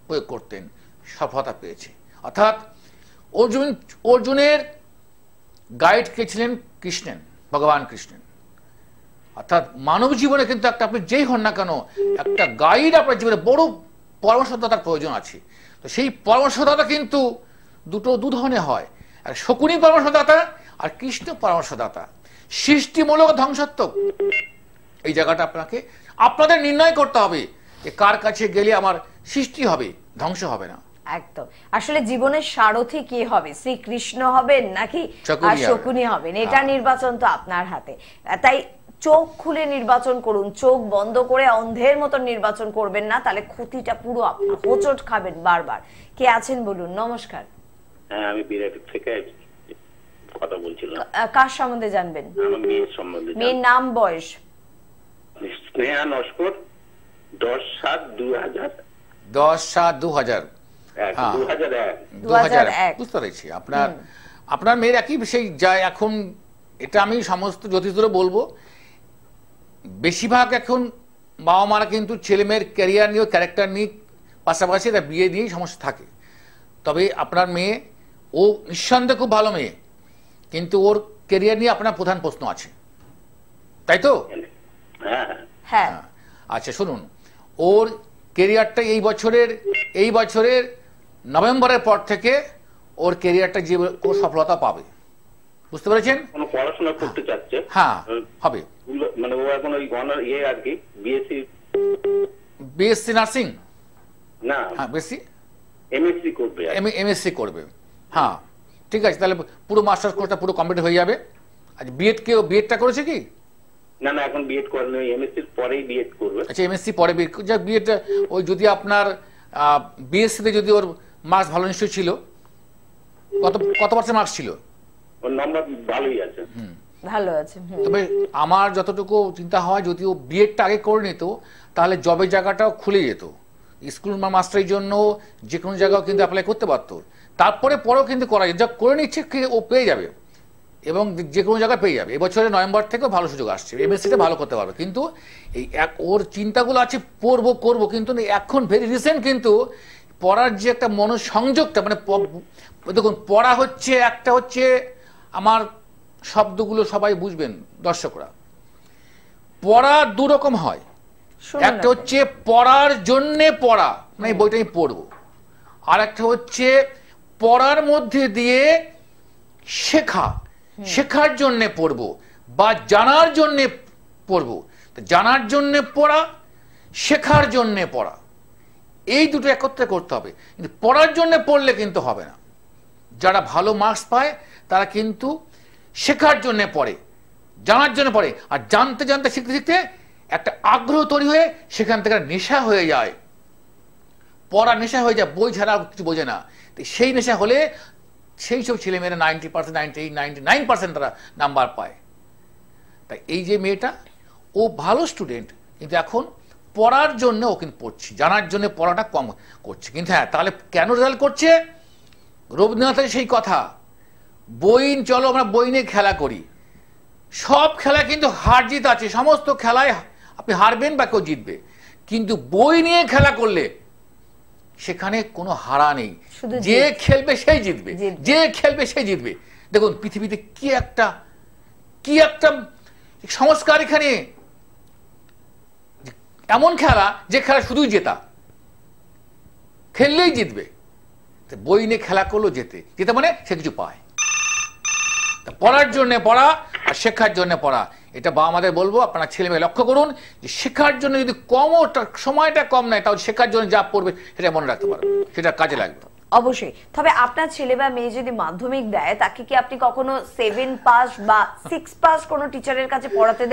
প্রয়োগ করতেন, সফলতা পেয়েছে। অর্থাৎ অর্জুনের গাইড কে ছিলেন? কৃষ্ণেন, ভগবান কৃষ্ণেন। অর্থাৎ মানব জীবনে কিন্তু একটা, আপনি যেই হন না কেন, একটা গাইড আপনার জীবনে বড় পরামর্শদাতার প্রয়োজন আছে। তো সেই পরামর্শদাতা কিন্তু দু ধরনের হয়, আর শকুনি পরামর্শদাতা আর কৃষ্ণ পরামর্শদাতা, সৃষ্টিমূলক ধ্বংসাত্মক। এই জায়গাটা আপনাদের নির্ণয় করতে হবে যে কার কাছে গেলে আমার সৃষ্টি হবে, ধ্বংস হবে না। একদম, আসলে জীবনের সারথি কি হবে, শ্রীকৃষ্ণ হবেন নাকি শকুনি হবেন, এটা নির্বাচন তো আপনার হাতে। তাই চোখ খুলে নির্বাচন করুন, চোখ বন্ধ করে অন্ধের মতো নির্বাচন করবেন না, তাহলে ক্ষতিটা পুরো আপনার, হোঁচট খাবেন বারবার। কে আছেন বলুন? নমস্কার। হ্যাঁ, আমি বিরাট থেকে কথা বলছিলাম। কার সম্বন্ধে জানবেন? আমার মেয়ের সম্বন্ধে। মেয়ের নাম, বয়স? স্নেহা নস্কর, 10/7/2000। 10/7/2000। 2001 বুঝতে পেরেছি। আপনার মেয়ের একই বিষয় যায় এখন। এটা আমি সমস্ত জ্যোতিষদের বলবো, বেশিরভাগ এখন বাবা মারা কিন্তু ছেলে মেয়ের ক্যারিয়ার নিয়ে, ক্যারেক্টার নিয়ে, পাশাপাশি তার বিয়ে নিয়েই সমস্যা থাকে। তবে আপনার মেয়ে, ও নিঃসন্দেহে খুব ভালো মেয়ে, কিন্তু ওর ক্যারিয়ার নিয়ে আপনার প্রধান প্রশ্ন আছে, তাই তো? হ্যাঁ। আচ্ছা শুনুন, ওর ক্যারিয়ারটা এই বছরের নভেম্বরের পর থেকে ওর ক্যারিয়ারটা যে সফলতা পাবে, বুঝতে পেরেছেন? পড়াশোনা করতে চাচ্ছে। হ্যাঁ, হবে। মানে ও এখন ওই আর কি বিএসসি নার্সিং না, হ্যাঁ বেশি এমএসসি করবে। হ্যাঁ ঠিক আছে, তাহলে পুরো মাস্টার্স কোর্সটা পুরো কমপ্লিট হয়ে যাবে। আচ্ছা, বিএডটা করেছে কি? না, এখন বিএড করেনি, এমএসসির পরেই বিএড করবে। আচ্ছা, এমএসসি পরে বিএড। ওই যদি আপনার বিএসসিতে যদি ওর মার্কস ভালো নিশ্চয় ছিল, কত পার্সেন্ট মার্কস ছিল? ওর নাম্বার ভালোই আছে। ভালো আছে। তবে আমার যতটুকু চিন্তা হয়, যদি ও বিএডটা আগে করে নিত তাহলে জবের জায়গাটাও খুলে যেত। স্কুল মাস্টারের জন্য যে কোনো জায়গাও কিন্তু অ্যাপ্লাই করতে পারতো। তারপরে পরেও কিন্তু করা যায়, যা করে নিচ্ছে ও পেয়ে যাবে এবং যে কোনো জায়গায় পেয়ে যাবে। এবছরের নভেম্বর থেকেও ভালো সুযোগ আসছে, এমএসসিটা ভালো করতে পারবে। কিন্তু এই ওর চিন্তাগুলো আছে করবো, কিন্তু এখন ভেরি রিসেন্ট কিন্তু পড়ার যে একটা মনোসংযোগটা, মানে দেখুন পড়া হচ্ছে, একটা হচ্ছে আমার শব্দগুলো সবাই বুঝবেন দর্শকরা, পড়া দু রকম হয়। একটা হচ্ছে পড়ার জন্যে পড়া, মানে বইটা আমি পড়বো, আর একটা হচ্ছে পড়ার মধ্যে দিয়ে শেখার জন্যে পড়বো বা জানার জন্যে পড়বো। জানার জন্যে পড়া, শেখার জন্যে পড়া, এই দুটো একত্রে করতে হবে। কিন্তু পড়ার জন্যে পড়লে কিন্তু হবে না। যারা ভালো মার্কস পায় তারা কিন্তু শেখার জন্যে পড়ে, জানার জন্য পড়ে, আর জানতে শিখতে একটা আগ্রহ তৈরি হয়ে সেখান থেকে নেশা হয়ে যায়, পড়া নেশা হয়ে যায়, বই ছাড়া কিছু বোঝে না। সেই নেশা হলে সেই সব ছেলেমেয়েরা 90%, 98, 99% তারা নাম্বার পায়। তাই এই যে মেয়েটা, ও ভালো স্টুডেন্ট, কিন্তু এখন পড়ার জন্য ও কিন্তু পড়ছে, জানার জন্য পড়াটা কম করছে। কিন্তু হ্যাঁ, তাহলে কেন রেজাল্ট করছে? রবীন্দ্রনাথের সেই কথা, বই চলো আমরা বই নিয়ে খেলা করি। সব খেলা কিন্তু হার জিত আছে, সমস্ত খেলায় আপনি হারবেন বা কেউ জিতবে, কিন্তু বই নিয়ে খেলা করলে সেখানে কোনো হারা নেই, যে খেলবে সেই জিতবে, যে খেলবে সেই জিতবে। দেখুন পৃথিবীতে কি একটা সংস্কার এখানে, এমন খেলা যে খেলা শুধুই জেতা, খেললেই জিতবে। বই নিয়ে খেলা করলো যেতে মানে সে কিছু পায়। পড়ার জন্য পড়া আর শেখার জন্য পড়া, এটা বাবা আমাদের বলবো, আপনারা ছেলে মেয়ে লক্ষ্য করুন যে শেখার জন্য যদি সময়টা কম নেয়, তাহলে শেখার জন্য যা পড়বে সেটা মনে রাখতে পারবে, সেটা কাজে লাগবে। অবশ্যই। তবে আপনার ছেলে বা মেয়ে যদি মাধ্যমিক দেয়, তাকে কি আপনি কখনো 7 পাস বা 6 পাস কোনো টিচারের কাছে পড়াতে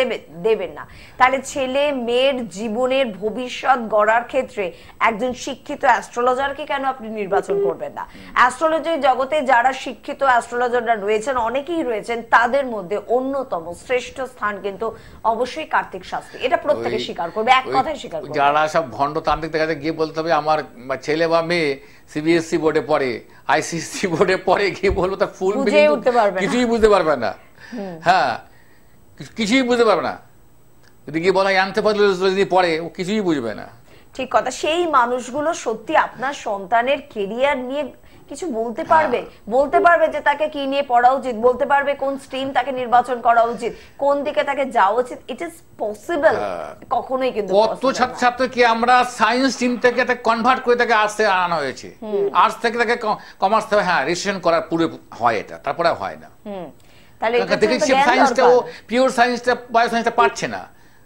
দেবেন না? তাহলে ছেলে মেয়ের জীবনের ভবিষ্যৎ গড়ার ক্ষেত্রে একজন শিক্ষিত অ্যাস্ট্রোলজারকে কেন আপনি নির্বাচন করবেন না? অ্যাস্ট্রোলজি জগতে যারা শিক্ষিত অ্যাস্ট্রোলজাররা রয়েছেন, অনেকেই রয়েছেন, তাদের মধ্যে অন্যতম শ্রেষ্ঠ স্থান কিন্তু অবশ্যই কার্তিক শাস্ত্রী। এটা প্রত্যেকে স্বীকার করবে, এক কথায় স্বীকার করবে। যারা সব ভণ্ড তান্ত্রিক কাছে গিয়ে বলতে হবে আমার ছেলে বা মেয়ে সিবিএসসি বোর্ডে পড়ে, আইসিএসসি বোর্ডে পড়ে, গিয়ে বলবো তার ফুল কিছুই বুঝতে পারবে না। হ্যাঁ, কিছুই বুঝতে পারবে না। যদি গিয়ে বলা অ্যানথ্রোপোলজি পড়ে, ও কিছুই বুঝবে না। ঠিক কথা। সেই মানুষগুলো সত্যি আপনার সন্তানের কেরিয়ার নিয়ে কিছু বলতে পারবে যে তাকে কি নিয়ে পড়া উচিত, বলতে পারবে কোন স্ট্রিম তাকে নির্বাচন করা উচিত, কোন দিকে তাকে যাওয়া উচিত। ইট ইজ পসিবল, কখনোই কিন্তু কত ছাত্রছাত্রীকে আমরা সায়েন্স স্ট্রিম থেকে কনভার্ট করে তাকে আর্টসে আনা হয়েছে, আর্টস থেকে তাকে কমার্স থেকে হ্যাঁ রেজিস্ট্রেশন করার পুরো হয়, এটা তারপরে হয় না। তাহলে দেখেছি সায়েন্সটা, ও পিওর সায়েন্সটা বায়ো সায়েন্সটা পারছে না,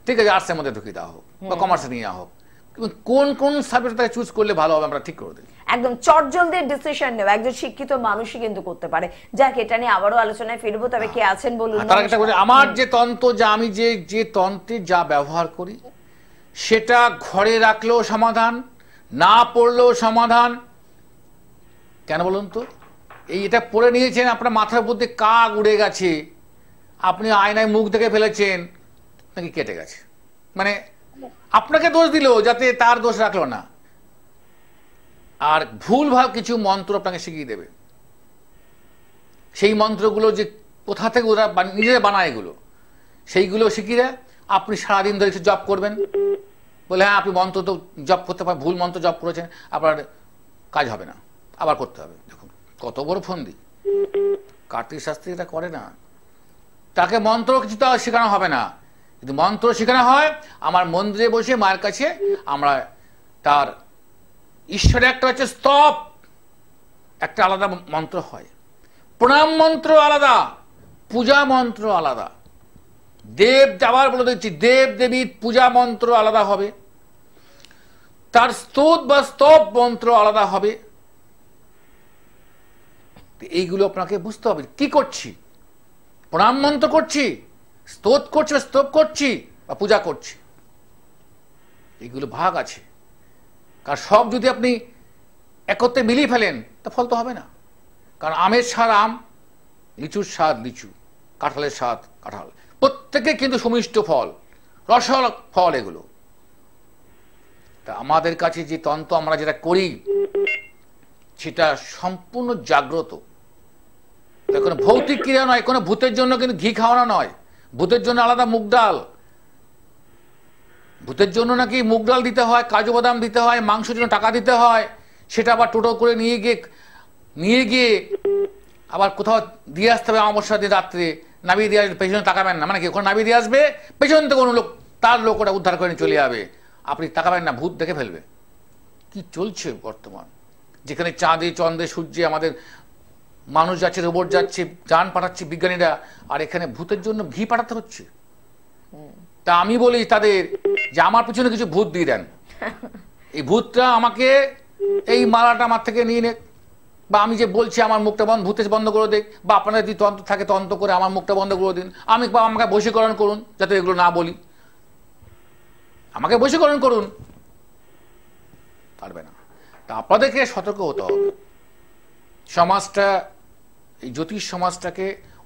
ঠিক আছে আর্টসের মধ্যে ঢুকিয়ে দেওয়া হোক বা কমার্সে নিয়ে হোক, কোন কোন সাবজেক্ট তাকে চুজ করলে ভালো হবে আমরা ঠিক করে দিই। একদম চটজলদি ডিসিশন নেওয়া একজন শিক্ষিত মানুষই কিন্তু করতে পারে। যাক, এটা নিয়ে আবারও আলোচনায় ফিরবো। তবে কে আছেন বলুন। আমার যে তন্ত্র, যা আমি যে তন্ত্রে যা ব্যবহার করি, সেটা ঘরে রাখলেও সমাধান, না পড়লেও সমাধান। কেন বলুন তো? এটা পড়ে নিয়েছেন, আপনার মাথার মধ্যে কাক উড়ে গেছে, আপনি আয়নায় মুখ দেখে ফেলেছেন, নাকি কেটে গেছে, মানে আপনাকে দোষ দিল, যাতে তার দোষ রাখলো না। আর ভুলভাল কিছু মন্ত্র আপনাকে শিখিয়ে দেবে, সেই মন্ত্রগুলো যে কোথা থেকে ওরা নিজেরা বানায়, এগুলো সেইগুলো শিখিয়ে দেয়। আপনি সারাদিন ধরে জপ করবেন, বলে হ্যাঁ আপনি মন্ত্র তো জপ করতে পারেন, ভুল মন্ত্র জপ করেছেন, আপনার কাজ হবে না, আবার করতে হবে। দেখুন কত বড় ফন্দি। কার্তিক শাস্ত্রী এটা করে না, তাকে মন্ত্র কিছু তো শেখানো হবে না, কিন্তু মন্ত্র শেখানো হয় আমার মন্দিরে বসে মায়ের কাছে। আমরা তার ঈশ্বরের একটা হচ্ছে স্তব, একটা আলাদা মন্ত্র হয়, প্রণাম মন্ত্র আলাদা, পূজা মন্ত্র আলাদা, দেব যাবার বলে দিচ্ছি, দেব দেবীর পূজা মন্ত্র আলাদা হবে, তার স্তোত বা স্তব মন্ত্র আলাদা হবে। এইগুলো আপনাকে বুঝতে হবে, কি করছি, প্রণাম মন্ত্র করছি, স্তোত করছি বা স্তব করছি বা পূজা করছি, এইগুলো ভাগ আছে। কারণ সব যদি আপনি একত্রে মিলিয়ে ফেলেন তা ফল তো হবে না। কারণ আমের স্বাদ আম, লিচুর স্বাদ লিচু, কাঁঠালের স্বাদ কাঁঠাল, প্রত্যেকে কিন্তু সুমিষ্ট ফল, রসল ফল এগুলো। তা আমাদের কাছে যে তন্ত্র আমরা যেটা করি সেটা সম্পূর্ণ জাগ্রত, কোনো ভৌতিক ক্রিয়া নয়, কোনো ভূতের জন্য কিন্তু ঘি খাওয়ানো নয়, ভূতের জন্য আলাদা মুগ ডাল, ভূতের জন্য নাকি মুগ ডাল দিতে হয়, কাজু বাদাম দিতে হয়, মাংসের জন্য টাকা দিতে হয়, সেটা আবার টোটো করে নিয়ে গিয়ে আবার কোথাও দিয়ে আসতে হবে। অমাবস্যা দিন রাত্রে নামিয়ে দিয়ে আসবে, পেছনে তাকাবেন না, মানে কি ওখানে নামিয়ে দিয়ে আসবে, পেছন থেকে কোনো লোক, তার লোক ওটা উদ্ধার করে চলে যাবে, আপনি তাকাবেন না, ভূত দেখে ফেলবে। কি চলছে বর্তমান, যেখানে চাঁদে চন্দ্রে সূর্যে আমাদের মানুষ যাচ্ছে, রোবট যাচ্ছে, যান পাঠাচ্ছে বিজ্ঞানীরা, আর এখানে ভূতের জন্য ঘি পাঠাতে হচ্ছে। তা আমি বলি তাদের যে আমার পিছনে কিছু ভূত দিয়ে দেন, এই ভূতটা আমাকে এই মালাটা আমার থেকে নিয়ে নে, বা আমি যে বলছি আমার মুখটা ভূতে বন্ধ করে দেখ, বা আপনাদের যদি তন্ত্র থাকে তন্ত্র করে আমার মুখটা বন্ধ করে দিন, আমাকে বশীকরণ করুন যাতে এগুলো না বলি। আমাকে বশীকরণ করুন, পারবে না। তা আপনাদেরকে সতর্ক হতে হবে। সমাজটা, এই জ্যোতিষ সমাজটাকে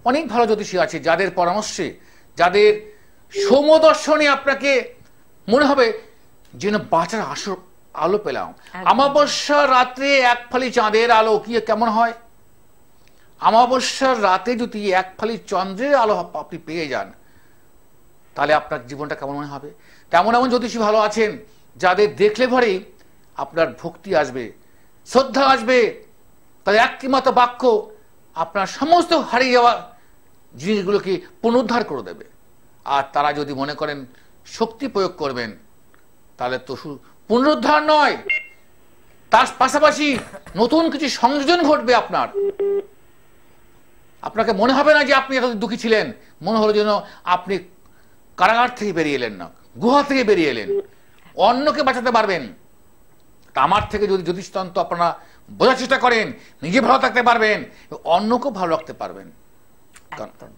অনেক ভালো জ্যোতিষী আছে যাদের পরামর্শে, যাদের সমদর্শনে আপনাকে মনে হবে যেন বাঁচার আলো পেলাম। অমাবস্যার রাত্রে এক ফালি চাঁদের আলো কি কেমন হয়, অমাবস্যার রাতে যদি এক ফালি চন্দ্রের আলো আপনি পেয়ে যান তাহলে আপনার জীবনটা কেমন মনে হবে। তেমন এমন জ্যোতিষী ভালো আছেন যাদের দেখলে পরেই আপনার ভক্তি আসবে, শ্রদ্ধা আসবে, তাদের একটিমাত্র বাক্য আপনার সমস্ত হারিয়ে যাওয়া জিনিসগুলোকে পুনরুদ্ধার করে দেবে। আর তারা যদি মনে করেন শক্তি প্রয়োগ করবেন তাহলে তো শুধু পুনরুদ্ধার নয়, তার পাশাপাশি নতুন কিছু সংযোজন ঘটবে। আপনাকে মনে হবে না যে আপনি এত দুঃখী ছিলেন, মনে হলো যেন আপনি কারাগার থেকে বেরিয়ে এলেন না, গুহা থেকে বেরিয়ে এলেন, অন্যকে বাঁচাতে পারবেন। তা আমার থেকে যদি জ্যোতিষতন্ত্র আপনারা বোঝার চেষ্টা করেন, নিজে ভালো থাকতে পারবেন, অন্যকেও ভালো রাখতে পারবেন। একদম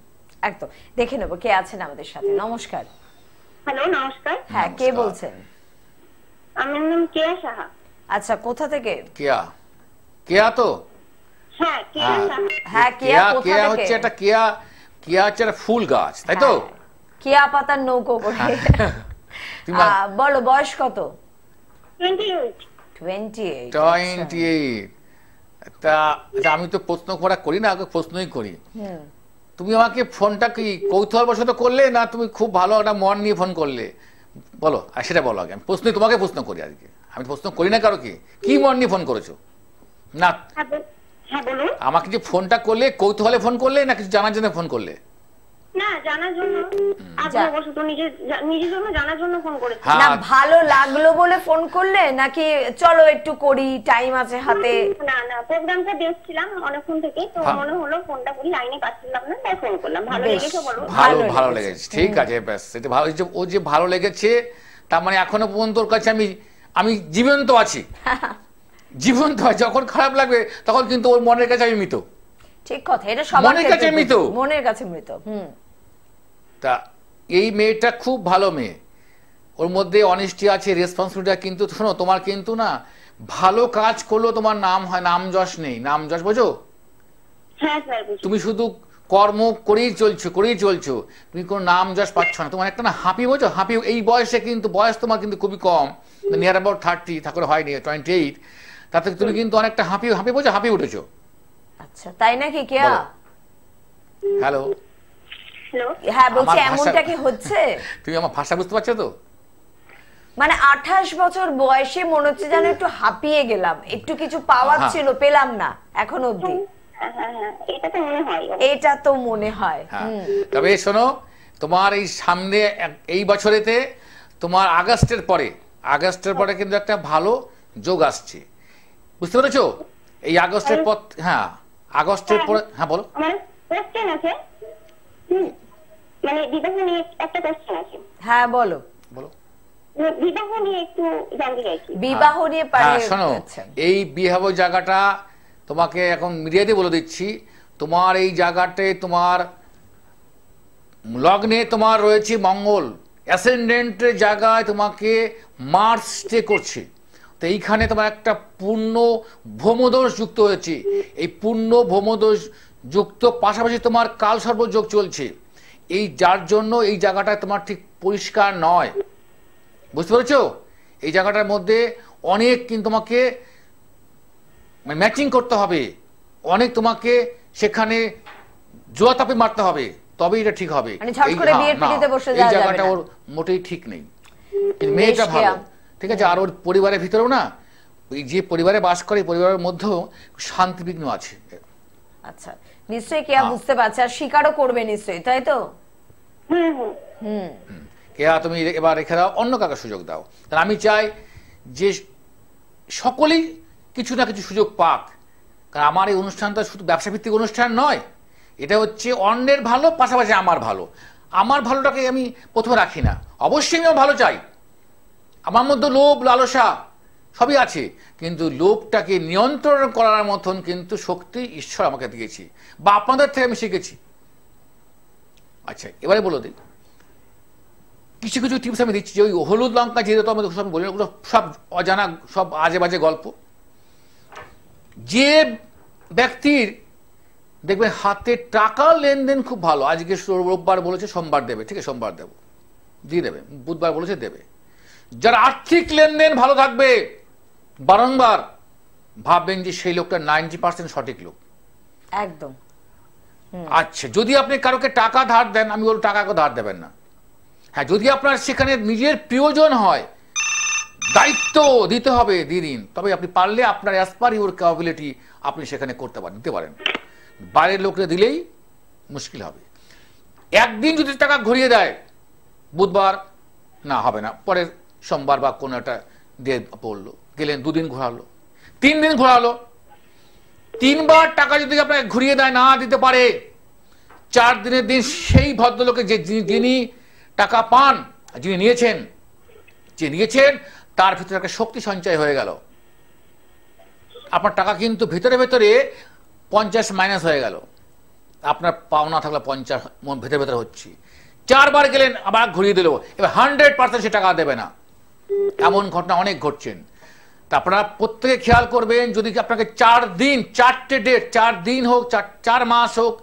একদম। দেখে নেবো কে আছেন আমাদের সাথে। নমস্কার। হ্যালো, নমস্কার। হ্যাঁ, কে বলছেন? আমার নাম কেয়া সাহা। আচ্ছা, কোথা থেকে? কেয়া, কেয়া তো হ্যাঁ, কেয়া সাহা। হ্যাঁ, কেয়া কোথা কেয়া থেকে? হচ্ছে একটা কেয়া, কেয়া হচ্ছে একটা ফুল গাছ, তাই তো? হ্যাঁ, কেয়া পাতার নৌকো করে। বলো, বয়স কত? 28। 28। 28। তা আমি তো প্রশ্ন করি না, আগে প্রশ্নই করি। তুমি আমাকে ফোনটা কি কৌতূহলবশত করলে না তুমি খুব ভালো একটা মন নিয়ে ফোন করলে? বলো, আর সেটা বলো আগে। আমি তোমাকে প্রশ্ন করি আজকে, আমি প্রশ্ন করি না কারো। কি মন নিয়ে ফোন করেছো? না, হ্যাঁ বলুন। আমাকে যে ফোনটা করলে কৌতূহলে ফোন করলে না কিছু জানার জন্য ফোন করলে? না, জানার জন্য, আগ্রহবশত নিজের জন্য জানার জন্য ফোন করেছি। না, ভালো লাগলো বলে ফোন করলে নাকি চলো একটু করি, টাইম আছে হাতে? না না, প্রোগ্রামটা দেখছিলাম অনেকক্ষণ থেকে, তো মনে হলো ফোনটা করি, লাইনে পাচ্ছিলাম না, তাই ফোন করলাম। ভালো লেগেছে বলো? ভালো লেগেছে, ঠিক আছে, ব্যাস। এটা ভালো, ও যে ভালো লেগেছে তার মানে এখনো পর্যন্ত ওর কাছে আমি জীবন্ত আছি। জীবন্ত হয়, যখন খারাপ লাগবে তখন কিন্তু ওর মনের কাছে আমি মৃত। ঠিক কথা, এটা সবার কাছে মৃত, মনের কাছে মৃত। তা এই মেয়েটা খুব ভালো মেয়ে, ওর মধ্যে অনেস্টি আছে, রেসপন্সিবিলিটি। কিন্তু শোনো, তোমার কিন্তু না ভালো কাজ করলেও তোমার নাম হয়, নাম যশ নেই। নাম যশ বোঝো? হ্যাঁ স্যার, তুমি শুধু কর্ম করেই চলছো, তুমি কোনো নাম যশ পাচ্ছ না। তোমার একটা না হাঁপি, বোঝো? হাঁপি এই বয়সে, কিন্তু বয়স তোমার কিন্তু খুবই কম, নিয়ার অ্যাবাউট 30, ঠাকুর হয়নি 28। তাতে তুমি কিন্তু অনেকটা হাঁপি বোঝো, হাঁপি উঠেছো। আচ্ছা, তাই নাকি? কেয়া, হ্যালো। হ্যাঁ বলছি, এমনটা কি হচ্ছে? তুমি আমার ভাষা বুঝতে পারছো তো? মানে 28 বছর বয়সে মনে হচ্ছে যেন একটু হাঁপিয়ে গেলাম, একটু কিছু পাওয়ার ছিল, পেলাম না এখন অব্দি। এটা তো মনে হয়। তবে শোনো, তোমার এই সামনে এই বছরেতে তোমার আগস্টের পরে কিন্তু একটা ভালো যোগ আসছে, বুঝতে পেরেছো? এই আগস্টের পর, হ্যাঁ আগস্টের পরে। হ্যাঁ বলো। মানে বিবাহ নিয়ে একটা কোশ্চেন আছে। হ্যাঁ বলো। বিবাহ নিয়ে একটু জানতে চাইছি। বিবাহ নিয়ে পারে? শোনো, এই বিবাহ জায়গাটা তোমাকে এখন মিডিয়াতে বলে দিচ্ছি। তোমার এই জায়গাতে, তোমার লগ্নে তোমার রয়েছে মঙ্গল, অ্যাসেন্ডেন্টের জায়গায় তোমাকে মার্স স্টে করছে। তো এইখানে তোমার একটা পূর্ণ ভৌমদোষ যুক্ত হয়েছে। এই পূর্ণ ভৌমদোষ যুক্ত পাশাপাশি তোমার কাল সর্বযোগ চলছে, এই যার জন্য এই জায়গাটা তোমার ঠিক পরিষ্কার নয়, বুঝতে পেরেছো? এই জায়গাটার মধ্যে অনেক কিন্তু তোমাকে ম্যাচিং করতে হবে, অনেক তোমাকে সেখানে জোয়াতাপি মারতে হবে, তবে এটা ঠিক হবে। এই জায়গাটা ওর মোটেই ঠিক নেই। মেয়েটা ভালো, ঠিক আছে। আর ওর পরিবারের ভিতরেও না, ওই যে পরিবারে বাস করে পরিবারের মধ্যেও শান্তি বিঘ্ন আছে। আচ্ছা, নিশ্চয়ই কেয়া বুঝতে পারছে আর স্বীকারও করবে নিশ্চয়ই, তাই তো? কেয়া, তুমি এবার রেখে দাও, অন্য কাকে সুযোগ দাও। তাহলে আমি চাই যে সকলেই কিছু না কিছু সুযোগ পাক। কারণ আমার এই অনুষ্ঠানটা শুধু ব্যবসা ভিত্তিক অনুষ্ঠান নয়, এটা হচ্ছে অন্যের ভালো পাশাপাশি আমার ভালো। আমার ভালোটাকে আমি প্রথমে রাখি না, অবশ্যই আমিও ভালো চাই। আমার মধ্যে লোভ লালসা সবই আছে, কিন্তু লোভটাকে নিয়ন্ত্রণ করার মতন কিন্তু শক্তি ঈশ্বর আমাকে দিয়েছি, বা আপনাদের থেকে আমি শিখেছি। আচ্ছা, এবারে বলো দিই, কিছু কিছু টিপস আমি দিচ্ছি, যে ওই হলুদ লঙ্কা যেহেতু আমি সব বলি, ওগুলো সব অজানা, সব আজে বাজে গল্প। যে ব্যক্তির দেখবেন হাতে টাকার লেনদেন খুব ভালো, আজকে রোববার বলেছে সোমবার দেবে, ঠিক আছে সোমবার দেবো, দিয়ে দেবে, বুধবার বলেছে দেবে। যার আর্থিক লেনদেন ভালো থাকবে বারংবার, ভাববেন যে সেই লোকটা 90% সঠিক লোক। একদম। আচ্ছা, যদি আপনি কারোকে টাকা ধার দেন, আমি বলবো টাকাকে ধার দেবেন না। হ্যাঁ, যদি আপনার সেখানে নিজের প্রিয়জন হয়, দায়িত্ব দিতে হবে, দিয়ে দিন। তবে আপনি পারলে আপনার অ্যাজ পার ইউর ক্যাপাবিলিটি আপনি সেখানে করতে পারেন, দিতে পারেন। বাইরের লোকরা দিলেই মুশকিল হবে। একদিন যদি টাকা ঘুরিয়ে দেয়, বুধবার না হবে না, পরের সোমবার বা কোনো একটা দিয়ে পড়লো, গেলেন 2 দিন ঘোরালো, 3 দিন ঘোরালো, 3 বার টাকা যদি আপনাকে ঘুরিয়ে দেয়, না দিতে পারে, 4 দিনের দিন সেই ভদ্রলোকে যিনি টাকা পান, যিনি নিয়েছেন, যে নিয়েছেন তার ভিতরে একটা শক্তি সঞ্চয় হয়ে গেল। আপনার টাকা কিন্তু ভেতরে ভেতরে 50 মাইনাস হয়ে গেল, আপনার পাওনা থাকলে 50 ভেতরে ভেতরে হচ্ছে। 4 বার গেলেন, আবার ঘুরিয়ে দিল, এবার 100% সে টাকা দেবে না। এমন ঘটনা অনেক ঘটছেন। তা আপনারা প্রত্যেকে খেয়াল করবেন, যদি আপনাকে 4 দিন, 4টে ডেট, 4 দিন হোক, 4 মাস হোক,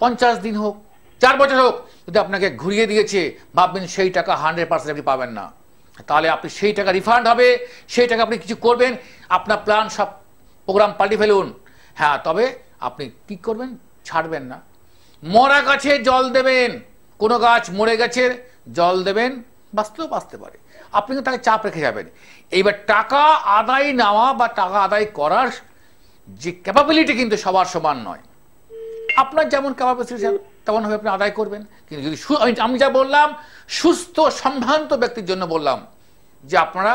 50 দিন হোক, 4 বছর হোক, যদি আপনাকে ঘুরিয়ে দিয়েছে, ভাববেন সেই টাকা 100% আপনি পাবেন না। তাহলে আপনি সেই টাকা রিফান্ড হবে, সেই টাকা আপনি কিছু করবেন, আপনার প্ল্যান সব প্রোগ্রাম পাল্টে ফেলুন। হ্যাঁ, তবে আপনি কি করবেন, ছাড়বেন না। মরা গাছে জল দেবেন, কোনো গাছ মরে গেছে, জল দেবেন, বাঁচতেও বাঁচতে পারে, আপনি কিন্তু তাকে চাপ রেখে যাবেন। এইবার টাকা আদায় নেওয়া বা টাকা আদায় করার যে ক্যাপাবিলিটি কিন্তু সবার সমান নয়। আপনার যেমন ক্যাপাবিলিটি তেমন ভাবে আপনি আদায় করবেন। কিন্তু যদি আমি যা বললাম, সুস্থ সম্ভ্রান্ত ব্যক্তির জন্য বললাম যে আপনারা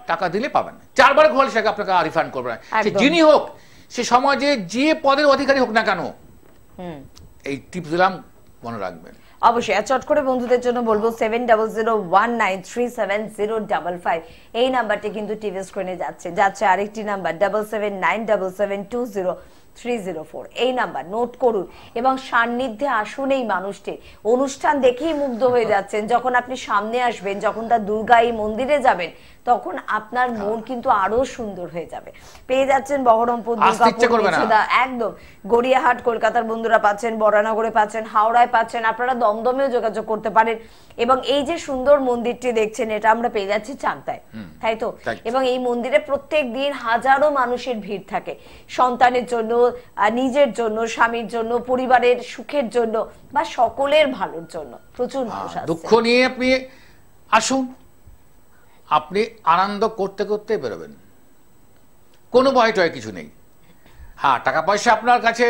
টাকা দিলে পাবেন, 4 বার ঘোরালে সেটাকে আপনাকে রিফান্ড করবে না, সে যিনি হোক, সে সমাজে যে পদের অধিকারী হোক না কেন। এই টিপস দিলাম, মনে রাখবেন। অবশ্যই। চট করে বন্ধুদের জন্য বলবো 7001937055 এই নাম্বারটি কিন্তু টিভি স্ক্রিনে যাচ্ছে আরেকটি নাম্বার 779777200304 এই নাম্বার নোট করুন এবং সান্নিধ্যে আসুন। এই মানুষটির অনুষ্ঠান দেখেই মুগ্ধ হয়ে যাচ্ছেন। যখন আপনি সামনে আসবেন, যখন তার দুর্গা এই মন্দিরে যাবেন, তখন আপনার মন কিন্তু আরো সুন্দর হয়ে যাবে। পেয়ে যাচ্ছেন বহরমপুর, দুর্গাপুর, একদম গড়িয়াহাট, কলকাতার বন্ধুরা পাচ্ছেন, বরানগরে পাচ্ছেন, হাওড়ায় পাচ্ছেন, আপনারা দমদমেও যোগাযোগ করতে পারেন। এবং এই যে সুন্দর মন্দিরটি দেখছেন, এটা আমরা পেয়ে যাচ্ছি চাকদায়, তাই তো? এবং এই মন্দিরে প্রত্যেক দিন হাজারো মানুষের ভিড় থাকে, সন্তানের জন্য, নিজের জন্য, স্বামীর জন্য, পরিবারের সুখের জন্য বা সকলের ভালোর জন্য প্রচুর মানুষ আসছে। দুঃখ নিয়ে আপনি আসুন, আপনি আনন্দ করতে করতে বেরোবেন, কোনো ভয় টয় কিছু নেই। হ্যাঁ, টাকা পয়সা আপনার কাছে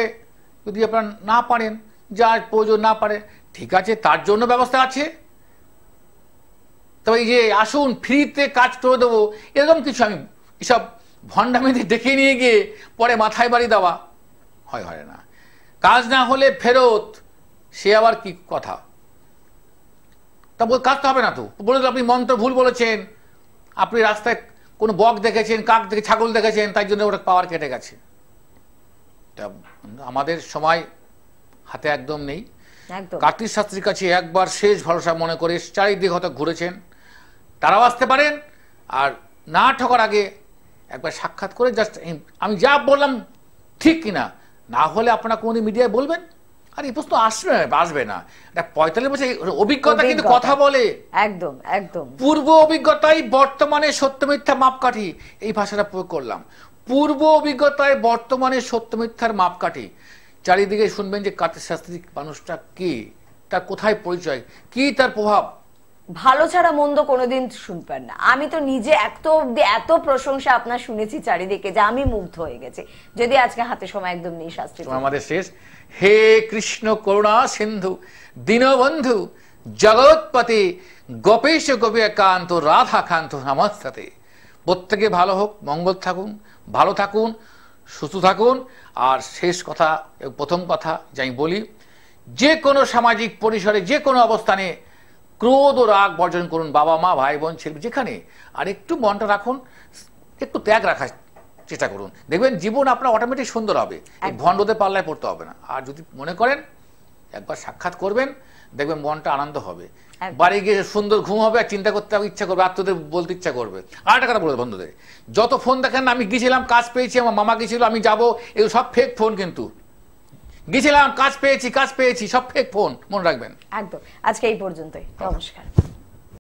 যদি আপনার না পারেন, যার প্রয়োজন না পারে, ঠিক আছে, তার জন্য ব্যবস্থা আছে। তবে এই যে আসুন ফ্রিতে কাজ করে দেবো, এরকম কিছু আমি এসব ভণ্ডামিতে ডেকে নিয়ে গিয়ে পরে মাথায় বাড়ি দেওয়া হয় না। কাজ না হলে ফেরত, সে আবার কি কথা? তা কাজ তো হবে না তো, বলে আপনি মন্ত্র ভুল বলেছেন, আপনি রাস্তায় কোনো বক দেখেছেন, কাক দেখে, ছাগল দেখেছেন, তাই জন্য ওটা পাওয়ার কেটে গেছে। আমাদের সময় হাতে একদম নেই। কার্তিক শাস্ত্রীর কাছে একবার শেষ ভরসা মনে করে চারিদিক হয়তো ঘুরেছেন, তারাও আসতে পারেন। আর না ঠকার আগে একবার সাক্ষাৎ করে জাস্ট আমি যা বললাম ঠিক কিনা, না হলে আপনারা কোনদিন মিডিয়ায় বলবেন। আর এই প্রশ্ন আসবে না, 45 বছর অভিজ্ঞতা কিন্তু কথা বলে। একদম একদম। পূর্ব অভিজ্ঞতায় বর্তমানে সত্য মিথ্যা মাপকাঠি, এই ভাষাটা প্রয়োগ করলাম। পূর্ব অভিজ্ঞতায় বর্তমানে সত্য মিথ্যার মাপকাঠি। চারিদিকে শুনবেন যে কার্তিক শাস্ত্রী মানুষটা কি, তার কোথায় পরিচয়, কি তার প্রভাব। ভালো ছাড়া মন্দ কোনোদিন শুনবেন না। আমি তো নিজে এত প্রশংসা আপনার শুনেছি চারিদিকে যে আমি মুগ্ধ হয়ে গেছি। যদি আজকে হাতে সময় একদম নেই শাস্ত্রী, আমাদের শেষ। হে কৃষ্ণ করুণা সিন্ধু দীনবন্ধু জগৎপতি গোপেশ গোপীকান্ত রাধাকান্ত নমস্তে। প্রত্যেকে ভালো হোক, মঙ্গল থাকুন, ভালো থাকুন, সুস্থ থাকুন। আর শেষ কথা, প্রথম কথা যাই বলি, যে কোনো সামাজিক পরিসরে, যে কোনো অবস্থানে ক্রোধ ও রাগ বর্জন করুন, বাবা মা ভাই বোন ছেলে যেখানে। আর একটু মনটা রাখুন, একটু ত্যাগ রাখার চেষ্টা করুন, দেখবেন জীবন আপনার অটোমেটিক সুন্দর হবে। ভণ্ডদের পাল্লায় পড়তে হবে না। আর যদি মনে করেন একবার সাক্ষাৎ করবেন, দেখবেন মনটা আনন্দ হবে, একদম। বাড়ি গিয়ে সুন্দর ঘুম হবে, আর চিন্তা করতে ইচ্ছা করবে, আত্মদের বলতে ইচ্ছা করবে। আর একটা কথা বলবো বন্ধুদের, যত ফোন দেখেন আমি গেছিলাম কাজ পেয়েছি, আমার মামা গেছিল আমি যাবো, এগুলো সব ফেক ফোন, কিন্তু গেছিলাম কাজ পেয়েছি সব ফেক ফোন, মনে রাখবেন। একদম। আজকে এই পর্যন্তই, নমস্কার।